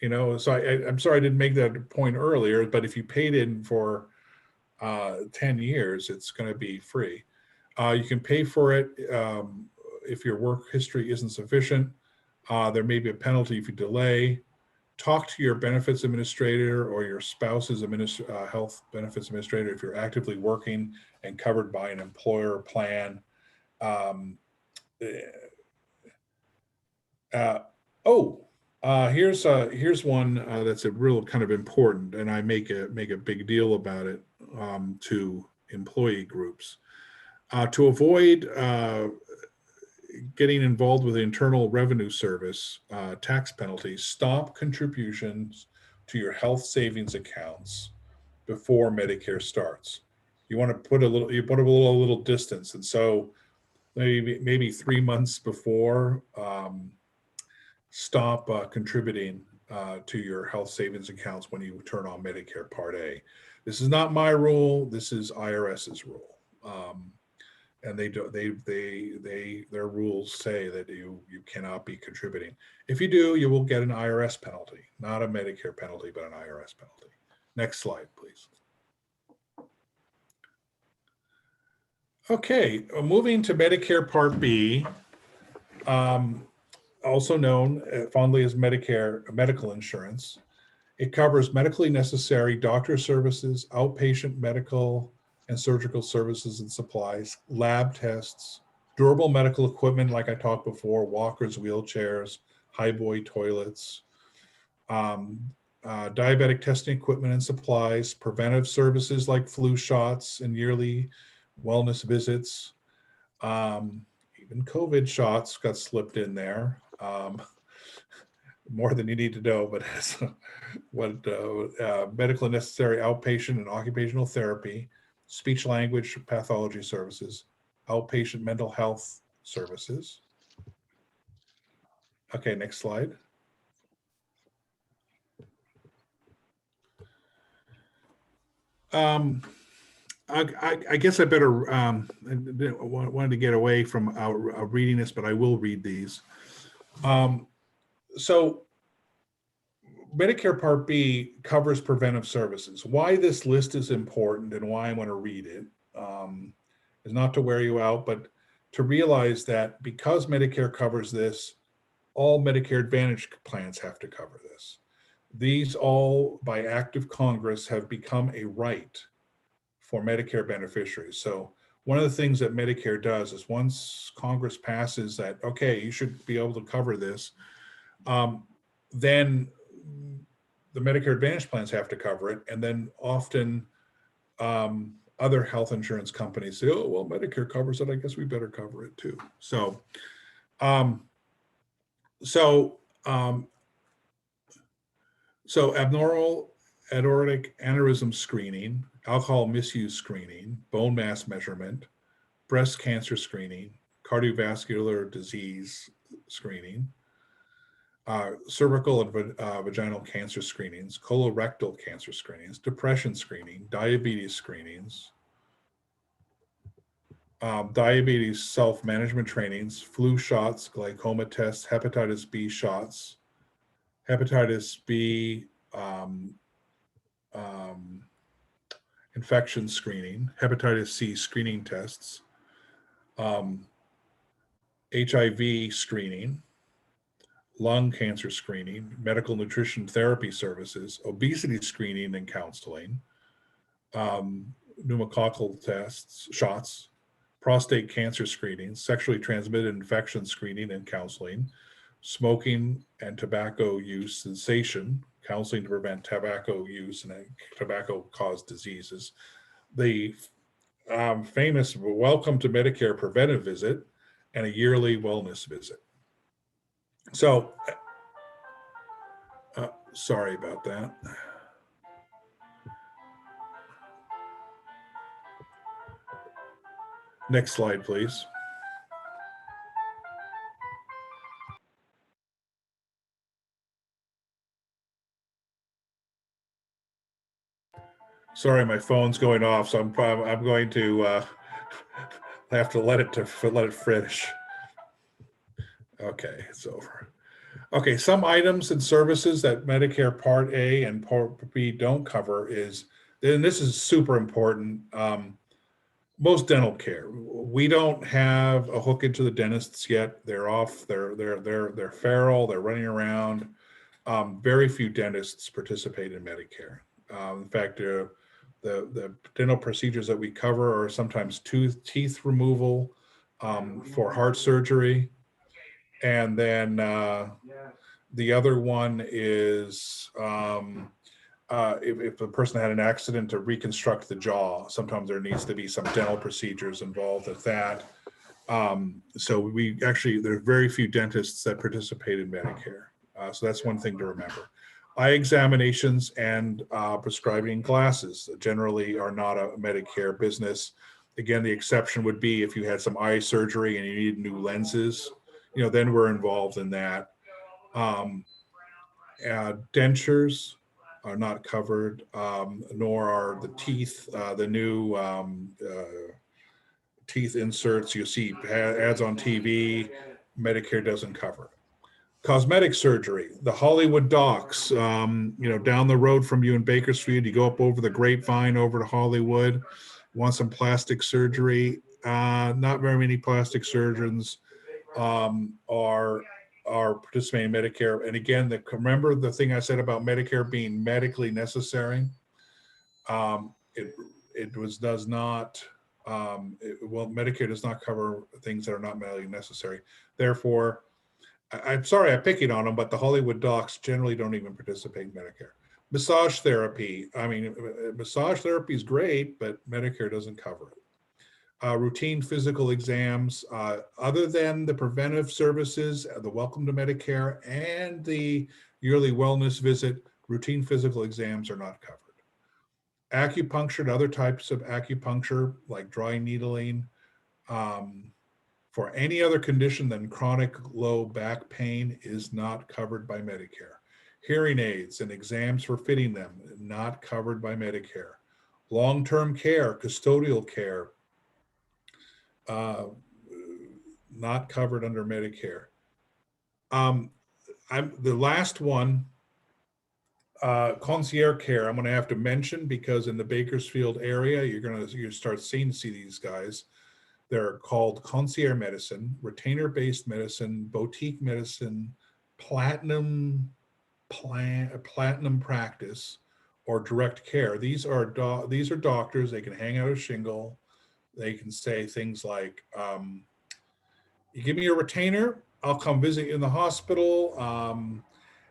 So I'm sorry I didn't make that point earlier, but if you paid in for 10 years, it's going to be free. You can pay for it if your work history isn't sufficient. There may be a penalty if you delay. Talk to your benefits administrator or your spouse's health benefits administrator if you're actively working and covered by an employer plan. Here's one that's a real kind of important, and I make a big deal about it to employee groups. To avoid getting involved with the Internal Revenue Service tax penalties, stop contributions to your health savings accounts before Medicare starts. You want to put a little distance, and so maybe 3 months before, stop contributing to your health savings accounts when you turn on Medicare Part A. This is not my rule. This is IRS's rule. and their rules say that you cannot be contributing. If you do, you will get an IRS penalty, not a Medicare penalty, but an IRS penalty. Next slide, please. Okay, moving to Medicare Part B, also known fondly as Medicare medical insurance. It covers medically necessary doctor services, outpatient medical and surgical services and supplies, lab tests, durable medical equipment, like I talked before, walkers, wheelchairs, highboy toilets, diabetic testing equipment and supplies, preventive services like flu shots and yearly wellness visits. Even COVID shots got slipped in there. More than you need to know, but what medical necessary outpatient and occupational therapy, speech language pathology services, outpatient mental health services. Okay, next slide. I guess I better wanted to get away from reading this, but I will read these. So Medicare Part B covers preventive services. Why this list is important and why I want to read it is not to wear you out, but to realize that because Medicare covers this, all Medicare Advantage plans have to cover this. These all, by act of Congress, have become a right for Medicare beneficiaries. So one of the things that Medicare does is once Congress passes that, okay, you should be able to cover this, then the Medicare Advantage plans have to cover it. And then often other health insurance companies say, oh, well, Medicare covers it, I guess we better cover it too. So, abnormal aortic aneurysm screening, alcohol misuse screening, bone mass measurement, breast cancer screening, cardiovascular disease screening, cervical and vaginal cancer screenings, colorectal cancer screenings, depression screening, diabetes screenings, diabetes self-management trainings, flu shots, glaucoma tests, hepatitis B shots, hepatitis B infection screening, hepatitis C screening tests, HIV screening, lung cancer screening, medical nutrition therapy services, obesity screening and counseling, pneumococcal tests, shots, prostate cancer screening, sexually transmitted infection screening and counseling, smoking and tobacco use cessation, counseling to prevent tobacco use and tobacco-caused diseases, the famous Welcome to Medicare preventive visit, and a yearly wellness visit. So, sorry about that. Next slide, please. Sorry, my phone's going off, so I'm going to have to let it finish. Okay, it's over. Okay, some items and services that Medicare Part A and Part B don't cover is, and this is super important, most dental care. We don't have a hook into the dentists yet. They're off. They're feral. They're running around. Very few dentists participate in Medicare. In fact, the dental procedures that we cover are sometimes teeth removal for heart surgery, and then the other one is if a person had an accident to reconstruct the jaw, sometimes there needs to be some dental procedures involved with that. So there's very few dentists that participate in Medicare. So that's one thing to remember. Eye examinations and prescribing glasses generally are not a Medicare business. Again, the exception would be if you had some eye surgery and you need new lenses, then we're involved in that. Dentures are not covered, nor are the teeth, the new teeth inserts, you see ads on TV, Medicare doesn't cover it. Cosmetic surgery, the Hollywood docs, down the road from you in Bakersfield, you go up over the Grapevine over to Hollywood, want some plastic surgery. Not very many plastic surgeons are participating in Medicare. And again, remember the thing I said about Medicare being medically necessary? Medicare does not cover things that are not medically necessary. Therefore, I'm sorry I'm picking on them, but the Hollywood docs generally don't even participate in Medicare. Massage therapy. Massage therapy is great, but Medicare doesn't cover it. Routine physical exams, other than the preventive services, the Welcome to Medicare, and the yearly wellness visit, routine physical exams are not covered. Acupuncture and other types of acupuncture, like dry needling, for any other condition than chronic low back pain, is not covered by Medicare. Hearing aids and exams for fitting them, not covered by Medicare. Long-term care, custodial care, not covered under Medicare. The last one, concierge care, I'm going to have to mention, because in the Bakersfield area, you're going to start seeing these guys. They're called concierge medicine, retainer-based medicine, boutique medicine, platinum practice, or direct care. These are doctors. They can hang out a shingle. They can say things like, "You give me your retainer, I'll come visit you in the hospital."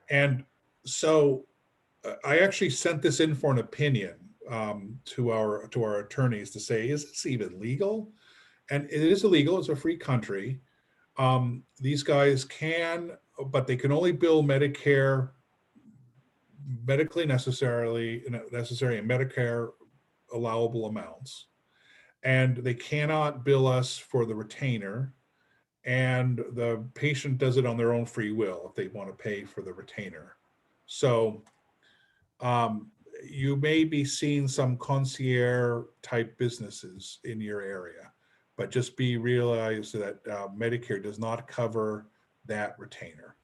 And so, I actually sent this in for an opinion to our attorneys to say, is this even legal? And it is illegal. It's a free country. These guys can, but they can only bill Medicare, medically necessary and Medicare allowable amounts. And they cannot bill us for the retainer. And the patient does it on their own free will if they want to pay for the retainer. So you may be seeing some concierge type businesses in your area, but just realize that Medicare does not cover that retainer.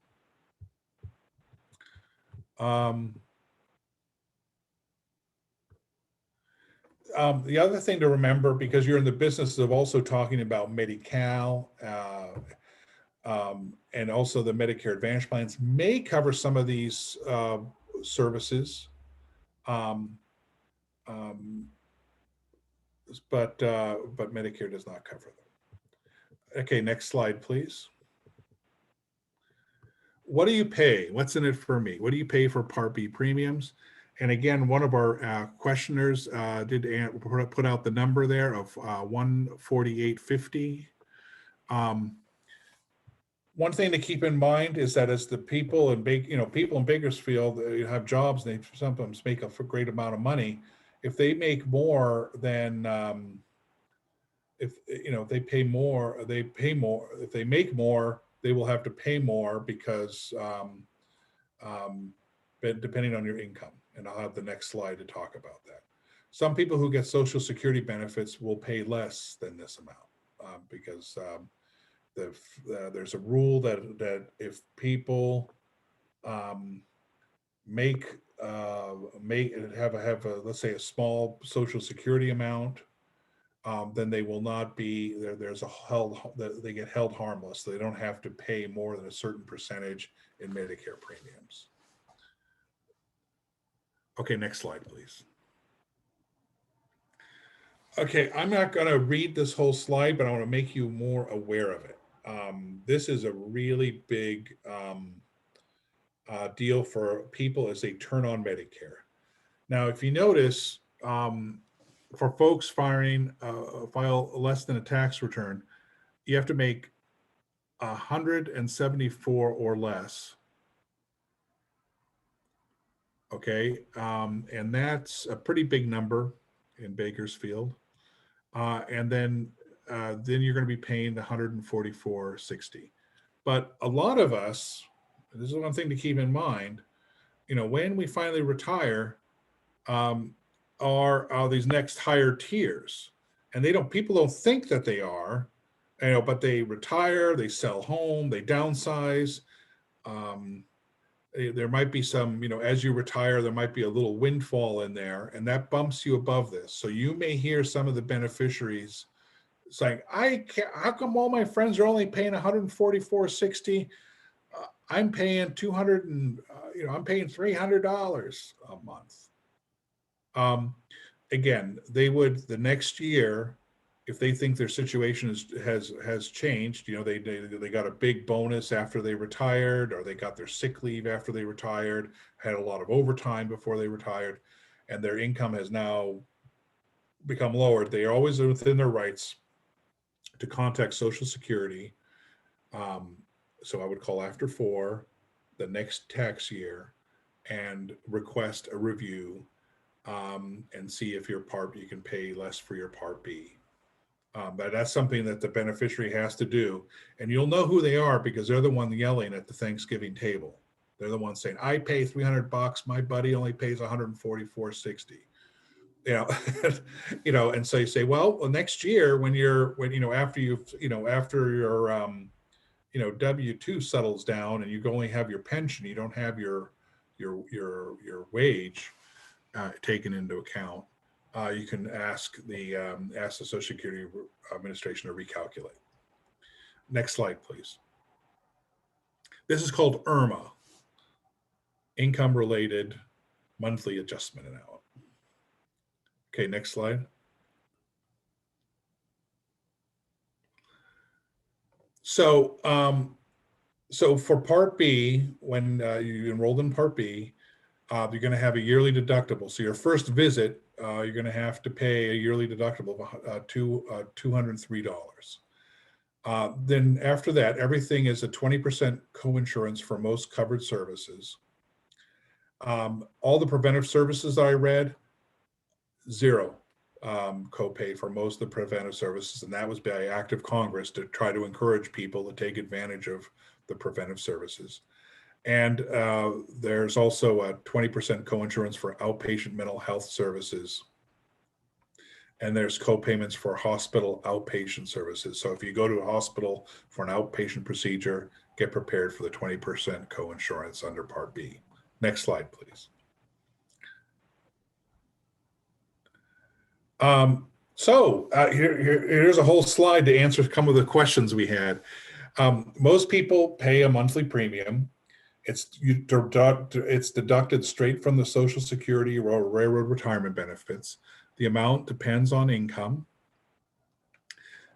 The other thing to remember, because you're in the business of also talking about Medi-Cal, and also the Medicare Advantage plans may cover some of these services, but Medicare does not cover them. Okay, next slide, please. What do you pay? What's in it for me? What do you pay for Part B premiums? And again, one of our questioners did put out the number there of $148.50. One thing to keep in mind is that as the people in Bakersfield have jobs, and they sometimes make a great amount of money. If they make more than if they pay more, they pay more. If they make more, they will have to pay more, because depending on your income. And I'll have the next slide to talk about that. Some people who get Social Security benefits will pay less than this amount because there's a rule that if people have let's say a small Social Security amount, then they will not be there. They get held harmless. They don't have to pay more than a certain percentage in Medicare premiums. Okay, next slide, please. Okay, I'm not going to read this whole slide, but I want to make you more aware of it. This is a really big deal for people as they turn on Medicare. Now, if you notice, for folks file less than a tax return, you have to make 174 or less. Okay, and that's a pretty big number in Bakersfield. And then you're going to be paying the $144.60. But a lot of us, this is one thing to keep in mind, when we finally retire, are these next higher tiers. and people don't think that they are, but they retire, they sell home, they downsize. There might be some, as you retire, there might be a little windfall in there, and that bumps you above this. So you may hear some of the beneficiaries saying, "I can't, how come all my friends are only paying $144.60? I'm paying $200 and I'm paying $300 a month." Again, they would the next year, if they think their situation has changed, they got a big bonus after they retired, or they got their sick leave after they retired, had a lot of overtime before they retired, and their income has now become lowered, they are always within their rights to contact Social Security. So I would call after 4 the next tax year and request a review, and see if you can pay less for your Part B. But that's something that the beneficiary has to do. And you'll know who they are because they're the one yelling at the Thanksgiving table. They're the ones saying, "I pay $300, my buddy only pays $144.60. And so you say, well, next year after your W-2 settles down and you only have your pension, you don't have your wage taken into account. You can ask the Social Security Administration to recalculate. Next slide, please. This is called IRMA, Income Related Monthly Adjustment Amount. Okay, next slide. So, for Part B, when you enrolled in Part B, you're going to have a yearly deductible. So your first visit, you're going to have to pay a yearly deductible of $203. Then after that, everything is a 20% coinsurance for most covered services. All the preventive services that I read, zero copay for most of the preventive services, and that was by act of Congress to try to encourage people to take advantage of the preventive services. And there's also a 20% coinsurance for outpatient mental health services. And there's co-payments for hospital outpatient services. So if you go to a hospital for an outpatient procedure, get prepared for the 20% coinsurance under Part B. Next slide, please. Here's a whole slide to answer some of the questions we had. Most people pay a monthly premium. It's deducted straight from the Social Security or Railroad retirement benefits. The amount depends on income.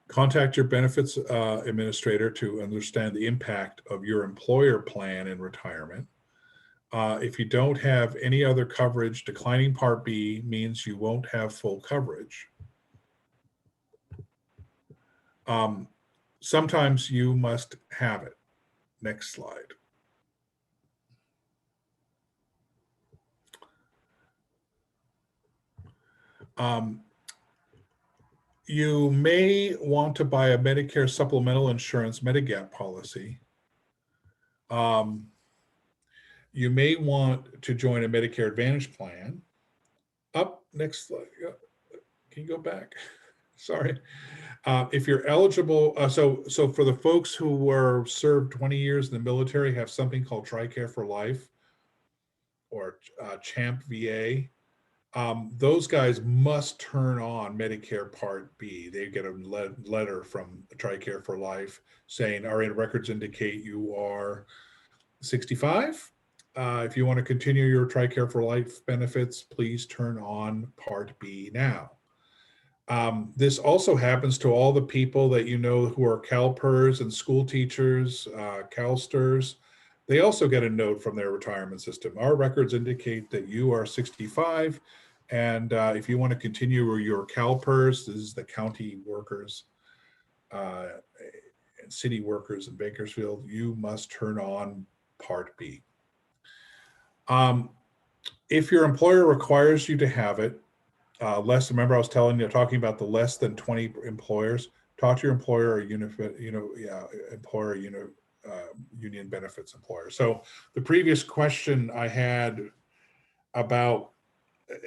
Contact your benefits administrator to understand the impact of your employer plan in retirement. If you don't have any other coverage, declining Part B means you won't have full coverage. Sometimes you must have it. Next slide. You may want to buy a Medicare supplemental insurance medigap policy. You may want to join a Medicare Advantage plan. Next slide. Can you go back? Sorry. If you're eligible, so for the folks who were served 20 years in the military, have something called TRICARE for Life or CHAMP VA. Those guys must turn on Medicare Part B. They get a letter from TRICARE for Life saying, our records indicate you are 65. If you want to continue your TRICARE for Life benefits, please turn on Part B now. This also happens to all the people that you know who are CalPERS and school teachers, CalSTRS. They also get a note from their retirement system. Our records indicate that you are 65, and if you want to continue your CalPERS, this is the county workers and city workers in Bakersfield, you must turn on Part B. If your employer requires you to have it, remember I was talking about the less than 20 employers, talk to your employer or union benefits employer. So the previous question I had about,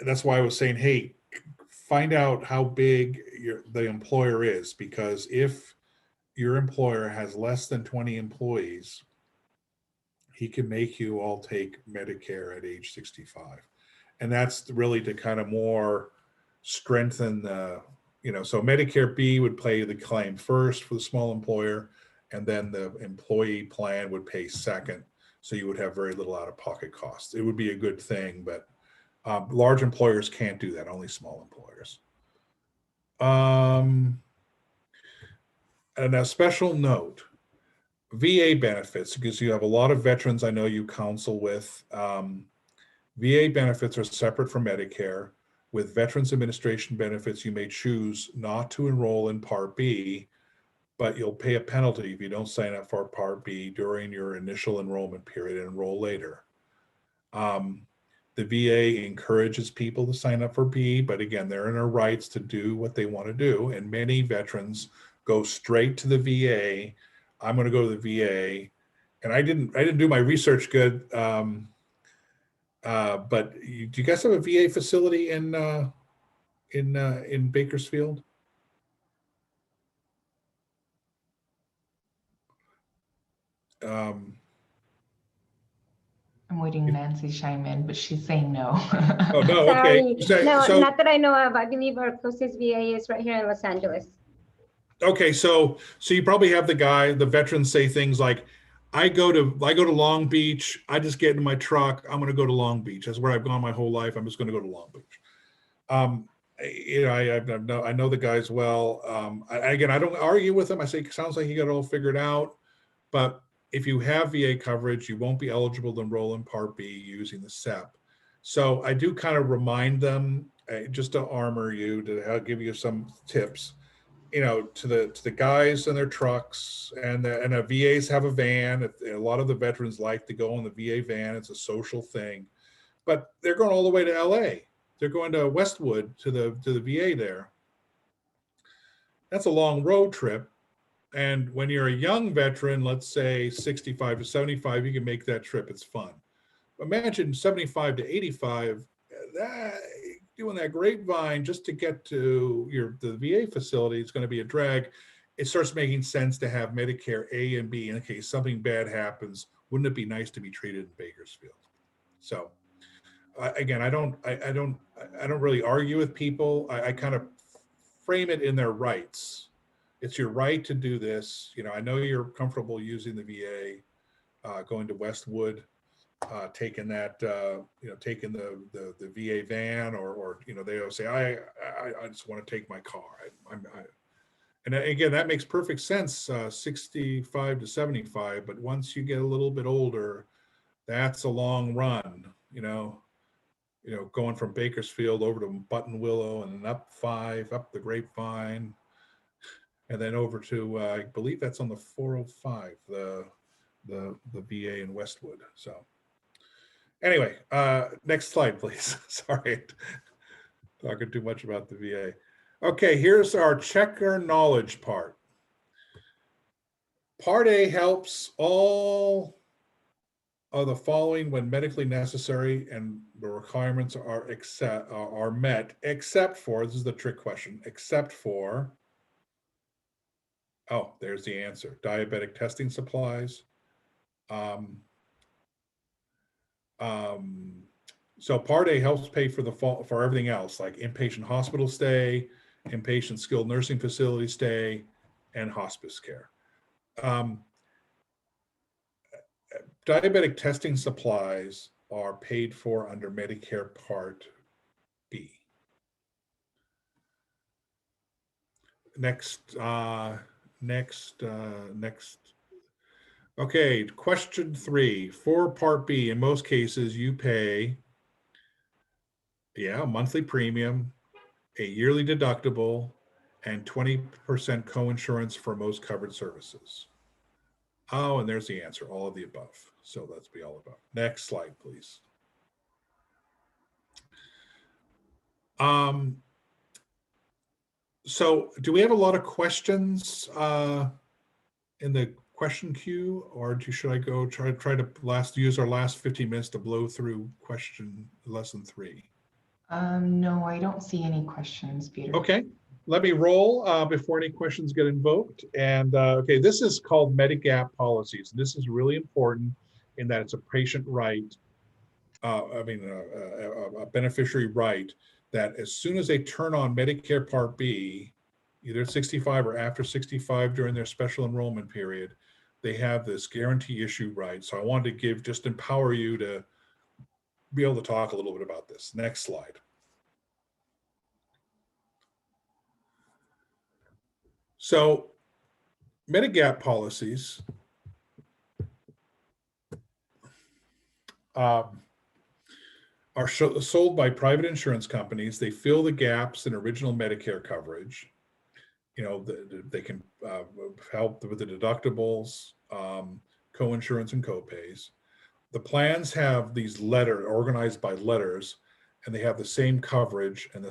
that's why I was saying, hey, find out how big the employer is, because if your employer has less than 20 employees, he can make you all take Medicare at age 65. And that's really to kind of more strengthen the, so Medicare B would pay the claim first for the small employer, and then the employee plan would pay second. So you would have very little out-of-pocket costs. It would be a good thing, but large employers can't do that, only small employers. And a special note, VA benefits, because you have a lot of veterans I know you counsel with. VA benefits are separate from Medicare. With Veterans Administration benefits, you may choose not to enroll in Part B, but you'll pay a penalty if you don't sign up for Part B during your initial enrollment period and enroll later. The VA encourages people to sign up for B, but again, they're in their rights to do what they want to do. And many veterans go straight to the VA. I'm going to go to the VA, and I didn't do my research good. But do you guys have a VA facility in Bakersfield? I'm waiting Nancy to chime in, but she's saying no. Oh, no, okay. Sorry. No, not that I know of. I believe our closest VA is right here in Los Angeles. Okay, so you probably have the veterans say things like, I go to Long Beach. I just get in my truck. I'm going to go to Long Beach. That's where I've gone my whole life. I'm just going to go to Long Beach. I know the guys well. Again, I don't argue with them. I say, it sounds like you got it all figured out. But if you have VA coverage, you won't be eligible to enroll in Part B using the SEP. So I do kind of remind them, just to armor you, to give you some tips. To the guys in their trucks, and the VAs have a van. A lot of the veterans like to go in the VA van. It's a social thing, but they're going all the way to LA. They're going to Westwood to the VA there. That's a long road trip. And when you're a young veteran, let's say 65 to 75, you can make that trip. It's fun. Imagine 75 to 85, doing that grapevine just to get to the VA facility is going to be a drag. It starts making sense to have Medicare A and B in case something bad happens. Wouldn't it be nice to be treated in Bakersfield? So again, I don't really argue with people. I kind of frame it in their rights. It's your right to do this. I know you're comfortable using the VA, going to Westwood, taking that, taking the VA van, or they always say, I just want to take my car. And again, that makes perfect sense, 65 to 75. But once you get a little bit older, that's a long run. Going from Bakersfield over to Buttonwillow and then up 5, up the Grapevine, and then over to I believe that's on the 405, the VA in Westwood. So. Anyway, next slide, please. Sorry, talking too much about the VA. Okay, here's our checker knowledge part. Part A helps all of the following when medically necessary and the requirements are met, except for, this is the trick question, except for, oh, there's the answer, diabetic testing supplies. So Part A helps pay for everything else, like inpatient hospital stay, inpatient skilled nursing facility stay, and hospice care. Diabetic testing supplies are paid for under Medicare Part B. Next. Okay, question 3. For Part B, in most cases, you pay, a monthly premium, a yearly deductible, and 20% coinsurance for most covered services. Oh, and there's the answer, all of the above. So let's be all above. Next slide, please. So do we have a lot of questions in the question queue, or should I go try to use our last 15 minutes to blow through lesson 3? No, I don't see any questions, Peter. Okay, let me roll before any questions get invoked. And okay, this is called medigap policies. This is really important in that it's a patient right, a beneficiary right, that as soon as they turn on Medicare Part B, either 65 or after 65 during their special enrollment period, they have this guarantee issue right. So I wanted to just empower you to be able to talk a little bit about this. Next slide. So medigap policies are sold by private insurance companies. They fill the gaps in original Medicare coverage. You know, they can help with the deductibles, co-insurance and co-pays. The plans have these organized by letters, and they have the same coverage and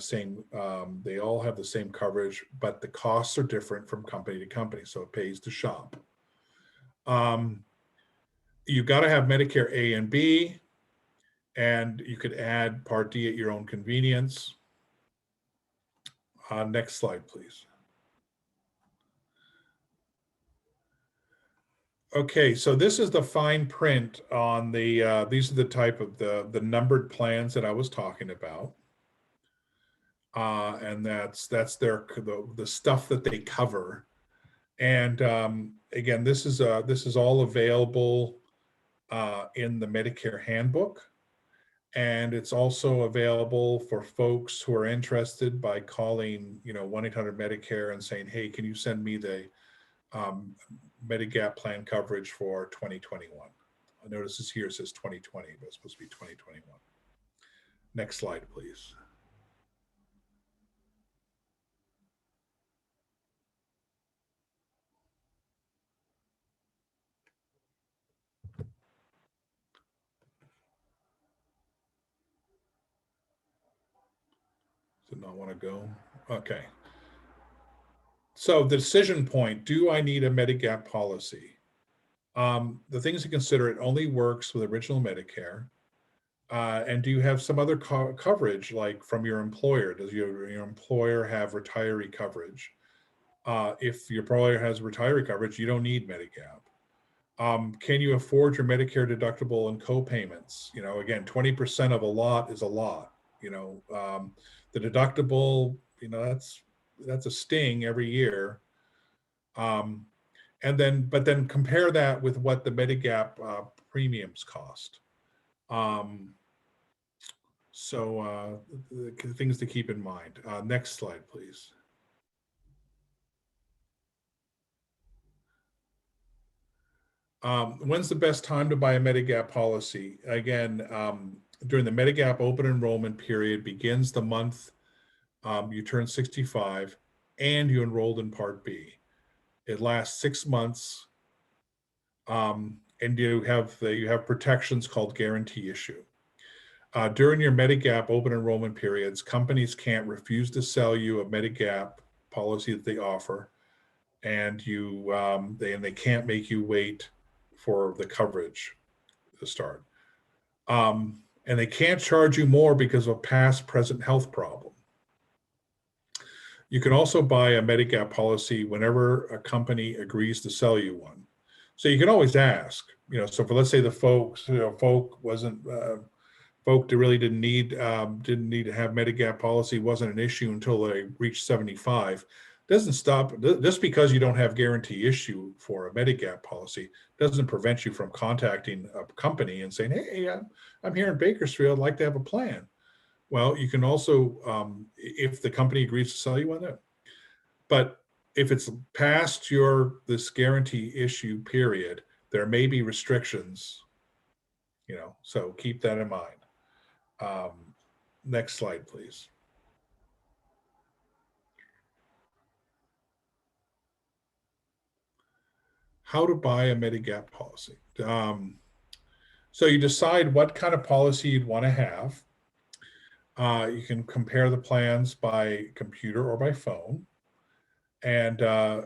they all have the same coverage, but the costs are different from company to company, so it pays to shop. You've got to have Medicare A and B, and you could add Part D at your own convenience. Next slide, please. Okay, so this is the fine print on the, these are the type of the numbered plans that I was talking about. And that's the stuff that they cover. And again, this is all available in the Medicare handbook. And it's also available for folks who are interested by calling, 1-800-Medicare and saying, hey, can you send me the medigap plan coverage for 2021. I notice this here says 2020, but it's supposed to be 2021. Next slide, please. Does it not want to go? Okay. So the decision point, do I need a medigap policy? The things to consider, it only works with original Medicare. And do you have some other coverage, like from your employer? Does your employer have retiree coverage? If your employer has retiree coverage, you don't need Medigap. Can you afford your Medicare deductible and co-payments? Again, 20% of a lot is a lot. The deductible, that's a sting every year. But then compare that with what the Medigap premiums cost. So things to keep in mind. Next slide, please. When's the best time to buy a Medigap policy? Again, during the Medigap open enrollment period begins the month you turn 65 and you enrolled in Part B. It lasts 6 months, and you have protections called guarantee issue. During your Medigap open enrollment periods, companies can't refuse to sell you a Medigap policy that they offer, and they can't make you wait for the coverage to start. And they can't charge you more because of a past present health problem. You can also buy a Medigap policy whenever a company agrees to sell you one. So you can always ask, so for, let's say the folk really didn't need to have Medigap policy, wasn't an issue until they reached 75. Doesn't stop, just because you don't have guarantee issue for a Medigap policy doesn't prevent you from contacting a company and saying, hey, I'm here in Bakersfield, I'd like to have a plan. Well, you can also, if the company agrees to sell you one, but if it's past this guarantee issue period, there may be restrictions, so keep that in mind. Next slide, please. How to buy a Medigap policy. So you decide what kind of policy you'd want to have. You can compare the plans by computer or by phone. And I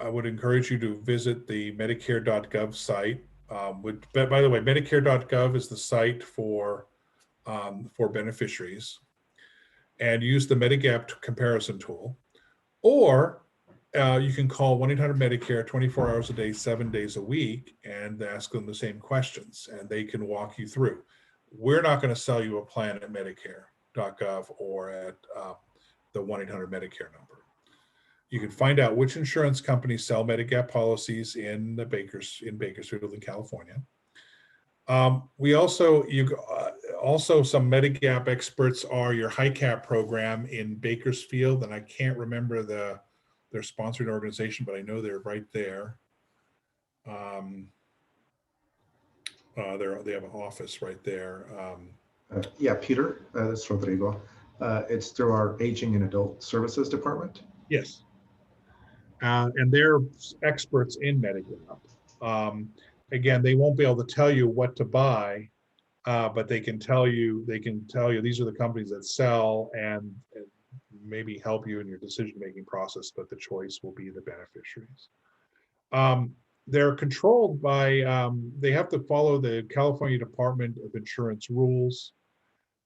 would encourage you to visit the Medicare.gov site. By the way, Medicare.gov is the site for beneficiaries. and use the medigap comparison tool, or you can call 1-800-MEDICARE 24 hours a day, 7 days a week, and ask them the same questions, and they can walk you through. We're not going to sell you a plan at Medicare.gov or at the 1-800-MEDICARE number. You can find out which insurance companies sell medigap policies in Bakersfield in California. We also, also some medigap experts are your HICAP program in Bakersfield, and I can't remember their sponsored organization, but I know they're right there. They have an office right there. Yeah, Peter, this is Rodrigo. It's through our Aging and Adult Services Department. Yes. And they're experts in medigap. Again, they won't be able to tell you what to buy, but they can tell you these are the companies that sell and maybe help you in your decision-making process, but the choice will be the beneficiaries. They're controlled by, they have to follow the California Department of Insurance rules.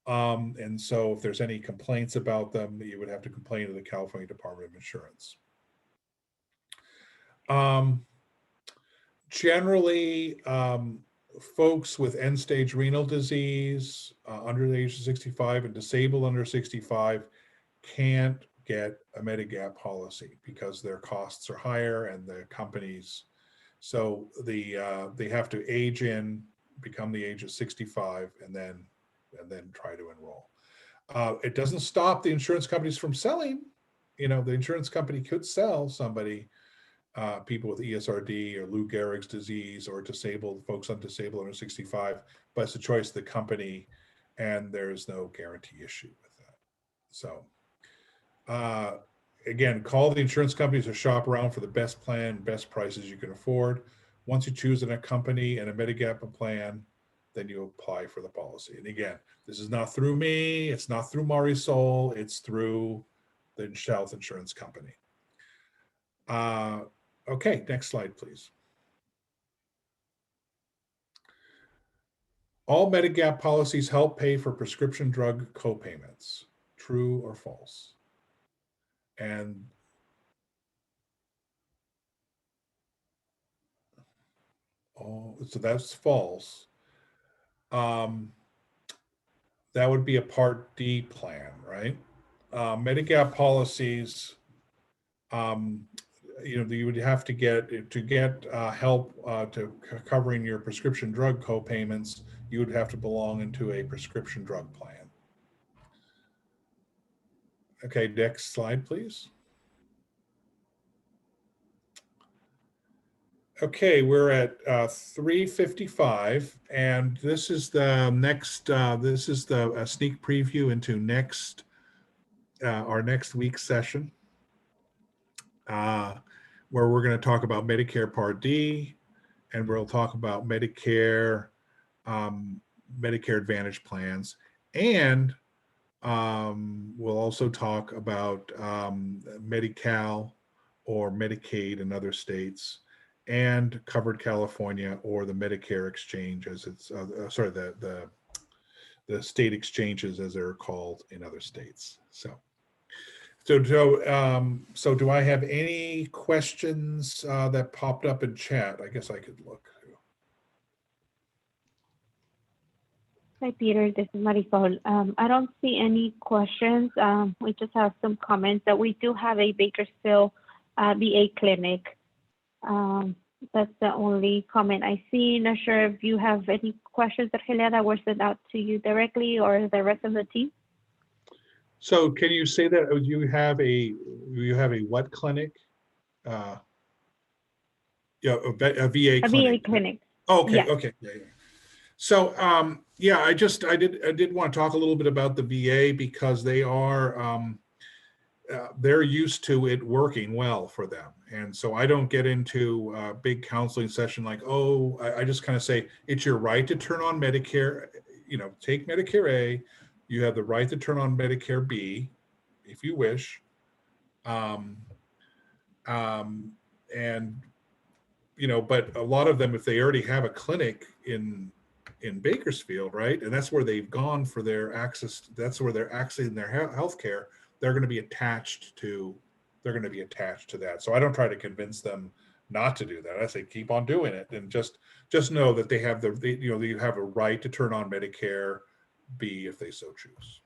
And so if there's any complaints about them, you would have to complain to the California Department of Insurance. Generally, folks with end-stage renal disease under the age of 65 and disabled under 65 can't get a Medigap policy because their costs are higher and the companies, so they have to age in, become the age of 65, and then try to enroll. It doesn't stop the insurance companies from selling. You know, the insurance company could sell somebody people with ESRD or Lou Gehrig's disease or disabled folks under 65, but it's a choice of the company, and there's no guarantee issue with that. So again, call the insurance companies or shop around for the best plan, best prices you can afford. Once you choose a company and a Medigap plan, then you apply for the policy. And again, this is not through me, it's not through Marisol, it's through the health insurance company. Okay, next slide, please. All Medigap policies help pay for prescription drug copayments. True or false? And so that's false. That would be a Part D plan, right? Medigap policies, you know, you would have to get help to covering your prescription drug co-payments. You would have to belong into a prescription drug plan. Okay, next slide, please. Okay, we're at 3:55, and this is the next. This is the sneak preview into our next week's session. Where we're going to talk about Medicare Part D, and we'll talk about Medicare Advantage plans, and we'll also talk about Medi-Cal or Medicaid in other states, and Covered California or the Medicare exchange, as it's sorry, the state exchanges as they're called in other states. So do I have any questions that popped up in chat? I guess I could look. Hi, Peter. This is Marisol. I don't see any questions. We just have some comments that we do have a Bakersfield VA clinic. That's the only comment I see. Not sure if you have any questions, Argelia, that were sent out to you directly or the rest of the team. So can you say that you have a what clinic? Yeah, a VA clinic. A VA clinic. Oh, okay, Yeah. okay. Yeah. So yeah, I did want to talk a little bit about the VA because they are they're used to it working well for them. And so I don't get into a big counseling session like, oh, I just kind of say, it's your right to turn on Medicare, you know, take Medicare A. You have the right to turn on Medicare B if you wish. And, you know, but a lot of them, if they already have a clinic in in Bakersfield, right? And that's where they've gone for their access. That's where they're accessing their health care. They're going to be attached to that. So I don't try to convince them not to do that. I say keep on doing it, and just know that they have you have a right to turn on Medicare B if they so choose.